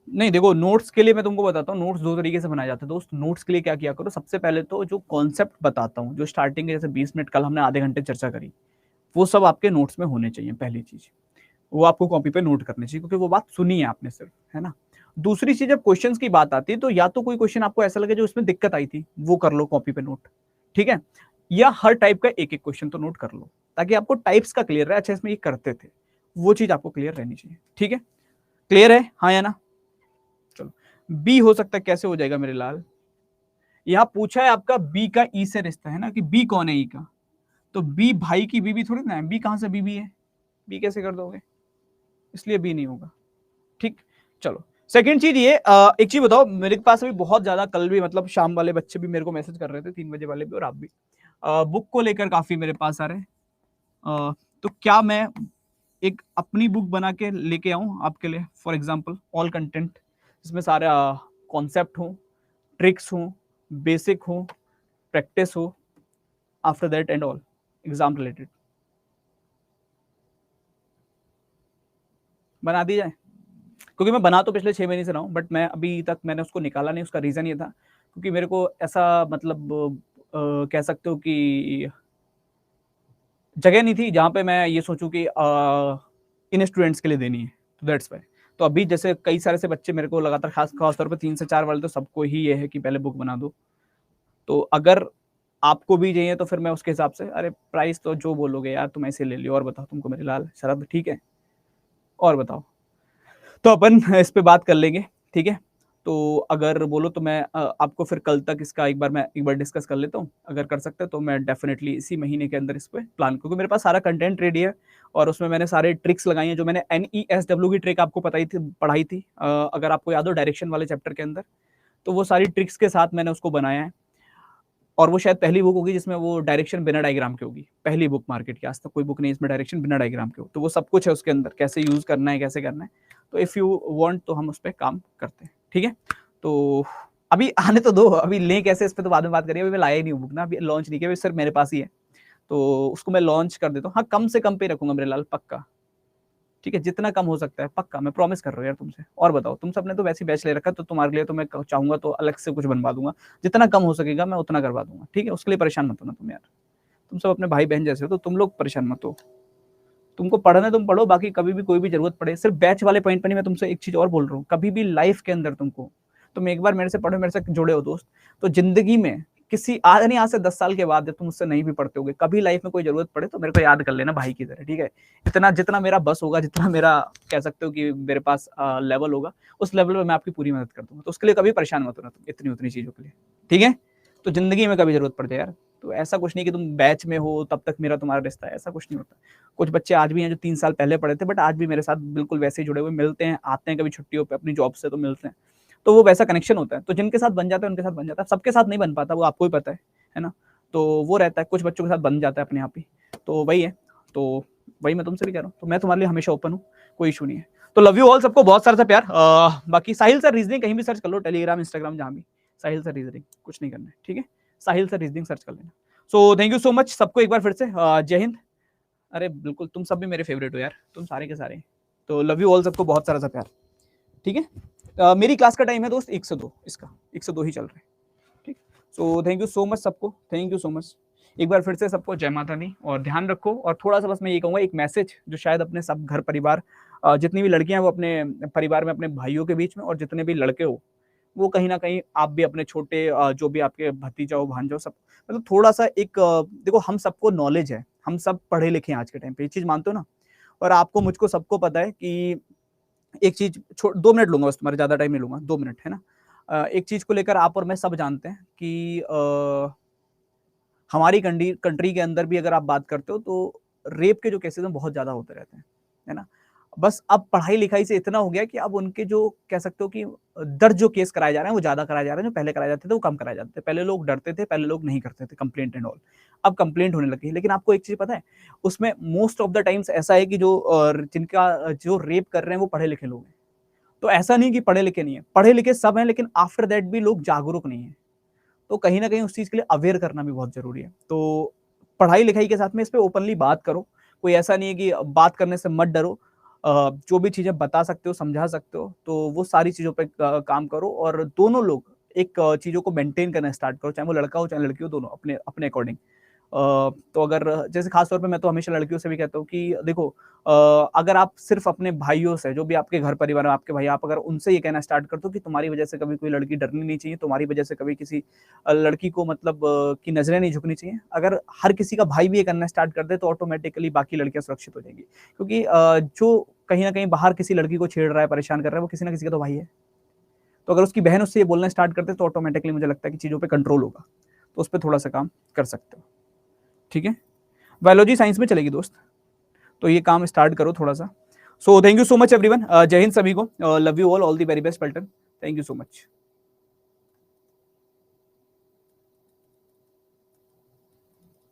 नहीं देखो, नोट्स के लिए मैं तुमको बताता हूँ, नोट्स दो तरीके से बनाए जाते हैं दोस्त। नोट्स के लिए क्या किया करो, सबसे पहले तो जो कॉन्सेप्ट बताता हूँ, जो स्टार्टिंग के जैसे 20 मिनट कल हमने आधे घंटे चर्चा करी, वो सब आपके नोट्स में होने चाहिए, पहली चीज वो आपको कॉपी पे नोट करनी चाहिए, क्योंकि वो बात सुनी है आपने सिर्फ, है ना। दूसरी चीज, जब क्वेश्चंस की बात आती है तो या तो कोई क्वेश्चन आपको ऐसा लगे जो उसमें दिक्कत आई थी, वो कर लो कॉपी पे नोट, ठीक है, या हर टाइप का एक एक क्वेश्चन तो नोट कर लो, ताकि आपको टाइप्स का क्लियर रहे, अच्छा इसमें ये करते थे, वो चीज आपको क्लियर रहनी चाहिए, ठीक है। क्लियर है हाँ या ना। चलो, बी हो सकता है, कैसे हो जाएगा मेरे लाल, यहां पूछा है आपका बी का ई से रिश्ता है ना, कि बी कौन है ई का, तो बी भाई की बीबी थोड़ी ना है, बी कहां से बीबी है, बी कैसे कर दोगे, इसलिए बी नहीं होगा, ठीक। चलो सेकंड चीज ये, एक चीज बताओ, मेरे पास अभी बहुत ज्यादा, कल भी मतलब शाम वाले बच्चे भी मेरे को मैसेज कर रहे थे, 3 बजे वाले भी और आप भी, बुक को लेकर काफी मेरे पास आ रहे हैं, तो क्या मैं एक अपनी बुक बना के लेके आऊं आपके लिए, फॉर एग्जाम्पल ऑल कंटेंट, जिसमें सारे कॉन्सेप्ट हो, ट्रिक्स हो, बेसिक हो, प्रैक्टिस हो, after that and all exam related, बना दी जाए। क्योंकि मैं बना तो पिछले 6 महीने से रहा हूँ, बट मैं अभी तक मैंने उसको निकाला नहीं, उसका रीजन ये था क्योंकि मेरे को ऐसा मतलब कह सकते हो कि जगह नहीं थी जहाँ पे मैं ये सोचूं कि इन स्टूडेंट्स के लिए देनी है, तो दैट्स वाई। तो अभी जैसे कई सारे से बच्चे मेरे को लगातार, खास तौर पे 3 से 4 वाले, तो सबको ही ये है कि पहले बुक बना दो, तो अगर आपको भी चाहिए तो फिर मैं उसके हिसाब से, अरे प्राइस तो जो बोलोगे यार तुम ऐसे ले लियो, और बताओ तुमको मेरे लाल शरद, ठीक है, और बताओ, तो अपन इस पे बात कर लेंगे, ठीक है। तो अगर बोलो तो मैं आपको फिर कल तक इसका एक बार डिस्कस कर लेता हूँ, अगर कर सकते हैं तो मैं डेफिनेटली इसी महीने के अंदर इस पे प्लान, क्योंकि मेरे पास सारा कंटेंट रेडी है, और उसमें मैंने सारे ट्रिक्स लगाई हैं, जो मैंने NESW की ट्रिक आपको पढ़ाई थी, अगर आपको याद हो डायरेक्शन वाले चैप्टर के अंदर, तो वो सारी ट्रिक्स के साथ मैंने उसको बनाया है, और वो शायद पहली बुक होगी जिसमें वो डायरेक्शन बिना डायग्राम के होगी, पहली बुक मार्केट की, आज तक कोई बुक नहीं इसमें डायरेक्शन बिना डायग्राम के हो, तो वो सब कुछ है उसके अंदर, कैसे यूज करना है कैसे करना है, तो इफ यू वांट तो हम उस पर काम करते हैं, ठीक है। तो अभी आने तो दो, अभी लें कैसे इस पर तो बाद में बात करिए, अभी मैं लाया ही नहीं हूँ बुक ना, अभी लॉन्च नहीं किया, सिर्फ मेरे पास ही है, तो उसको मैं लॉन्च कर देता हूँ, हाँ कम से कम पे रखूंगा मेरे लाल, पक्का, ठीक है, जितना कम हो सकता है पक्का, मैं प्रॉमिस कर रहा हूँ यार तुमसे। और बताओ, तुम सबने तो वैसे बैच ले रखा, तो तुम्हारे लिए तो मैं चाहूंगा तो अलग से कुछ बनवा दूंगा, जितना कम हो सकेगा मैं उतना करवा दूंगा, ठीक है, उसके लिए परेशान मत होना तुम यार, तुम सब अपने भाई बहन जैसे हो, तो तुम लोग परेशान मत हो, तुमको पढ़ना है तुम पढ़ो, बाकी कभी भी कोई भी जरूरत पड़े, सिर्फ बैच वाले पॉइंट पर नहीं, मैं तुमसे एक चीज और बोल रहा हूँ, कभी भी लाइफ के अंदर तुमको, तुम एक बार मेरे से पढ़ो, मेरे से जुड़े हो दोस्त, तो जिंदगी में किसी आज नहीं, आज से 10 साल के बाद जब तुम मुझसे नहीं भी पढ़ते होगे, कभी लाइफ में कोई जरूरत पड़े तो मेरे को याद कर लेना भाई की तरह, ठीक है। इतना जितना मेरा बस होगा, जितना मेरा कह सकते हो कि मेरे पास लेवल होगा, उस लेवल पे मैं आपकी पूरी मदद कर दूंगा, तो उसके लिए कभी परेशान मत होना तुम, इतनी उतनी चीजों के लिए, ठीक है, तो जिंदगी में कभी जरूरत पड़ जाए यार, तो ऐसा कुछ नहीं कि तुम बैच में हो तब तक मेरा तुम्हारा रिश्ता है, ऐसा कुछ नहीं होता। कुछ बच्चे आज भी हैं जो 3 साल पहले पढ़े थे, बट आज भी मेरे साथ बिल्कुल वैसे ही जुड़े हुए, मिलते हैं, आते हैं कभी छुट्टियों पे अपनी जॉब से तो मिलते हैं, तो वो वैसा कनेक्शन होता है। तो जिनके साथ बन जाता है उनके साथ बन जाता है, सबके साथ नहीं बन पाता, वो आपको ही पता है ना। तो वो रहता है, कुछ बच्चों के साथ बन जाता है अपने आप ही, तो वही है। तो वही मैं तुमसे भी कह रहा हूँ, तो मैं तुम्हारे लिए हमेशा ओपन हूँ, कोई इशू नहीं है। तो लव यू ऑल, सबको बहुत सारा सा प्यार। बाकी साहिल सर रीजनिंग कहीं भी सर्च कर लो, टेलीग्राम, इंस्टाग्राम, जहाँ भी साहिल सर रीजनिंग, कुछ नहीं करना है, ठीक है। साहिल सर रीजनिंग सर्च कर लेना। सो थैंक यू सो मच सबको एक बार फिर से, जय हिंद। अरे बिल्कुल, तुम सब भी मेरे फेवरेट हो यार, तुम सारे के सारे। तो लव यू ऑल, सबको बहुत सारा सा प्यार, ठीक है। मेरी क्लास का टाइम है दोस्त 1 से 2, इसका 1 से 2 ही चल रहा है, ठीक। सो थैंक यू सो मच सबको, थैंक यू सो मच एक बार फिर से सबको, जय माता दी, और ध्यान रखो। और थोड़ा सा बस मैं ये कहूँगा, एक मैसेज जो शायद अपने सब घर परिवार, जितनी भी लड़कियां हैं वो अपने परिवार में अपने भाइयों के बीच में, और जितने भी लड़के हो वो कहीं ना कहीं आप भी अपने छोटे, जो भी आपके भतीजा हो भांजा हो, सब मतलब थोड़ा सा एक, देखो हम सबको नॉलेज है, हम सब पढ़े लिखे हैं आज के टाइम पे, ये चीज मानते हो ना। और आपको मुझको सबको पता है कि एक चीज, 2 मिनट लूंगा बस, तुम्हारे ज्यादा टाइम नहीं लूंगा, 2 मिनट है ना। एक चीज को लेकर आप और मैं सब जानते हैं कि हमारी कंट्री के अंदर भी अगर आप बात करते हो तो रेप के जो केसेस हैं बहुत ज्यादा होते रहते हैं, है ना। बस अब पढ़ाई लिखाई से इतना हो गया कि अब उनके जो कह सकते हो कि दर्ज जो केस कराए जा रहे हैं वो ज्यादा कराए जा रहे हैं, जो पहले कराए जाते थे वो कम कराए जाते थे। पहले लोग डरते थे, पहले लोग नहीं करते थे कंप्लेंट एंड ऑल, अब कंप्लेंट होने लगी है। लेकिन आपको एक चीज पता है, उसमें मोस्ट ऑफ द टाइम्स ऐसा है कि जो जिनका जो रेप कर रहे हैं वो पढ़े लिखे लोग हैं। तो ऐसा नहीं कि पढ़े लिखे नहीं है, पढ़े लिखे सब हैं, लेकिन आफ्टर दैट भी लोग जागरूक नहीं है। तो कहीं ना कहीं उस चीज के लिए अवेयर करना भी बहुत जरूरी है। तो पढ़ाई लिखाई के साथ में इस पे ओपनली बात करो, कोई ऐसा नहीं है कि बात करने से मत डरो। जो भी चीजें बता सकते हो, समझा सकते हो, तो वो सारी चीजों पे काम करो, और दोनों लोग एक चीजों को मेंटेन करना स्टार्ट करो, चाहे वो लड़का हो चाहे लड़की हो, दोनों अपने अपने अकॉर्डिंग। तो अगर जैसे खास तौर पे मैं तो हमेशा लड़कियों से भी कहता हूँ कि देखो, अगर आप सिर्फ अपने भाइयों से, जो भी आपके घर परिवार में आपके भाई, आप अगर उनसे ये कहना स्टार्ट कर दो कि तुम्हारी वजह से कभी कोई लड़की डरनी नहीं चाहिए, तुम्हारी वजह से कभी किसी लड़की को मतलब की नजरें नहीं झुकनी चाहिए, अगर हर किसी का भाई भी ये करना स्टार्ट कर दे तो ऑटोमेटिकली बाकी लड़कियां सुरक्षित हो जाएंगी। क्योंकि जो कहीं ना कहीं बाहर किसी लड़की को छेड़ रहा है, परेशान कर रहा है, वो किसी ना किसी का तो भाई है। तो अगर उसकी बहन उससे ये बोलना स्टार्ट करते तो ऑटोमेटिकली मुझे लगता है कि चीजों पर कंट्रोल होगा। तो उस पर थोड़ा सा काम कर सकते हो, ठीक है। बायोलॉजी साइंस में चलेगी दोस्त, तो ये काम स्टार्ट करो थोड़ा सा। So thank you so much everyone, जय हिंद सभी को, love you all the very best पल्टन, थैंक यू सो मच।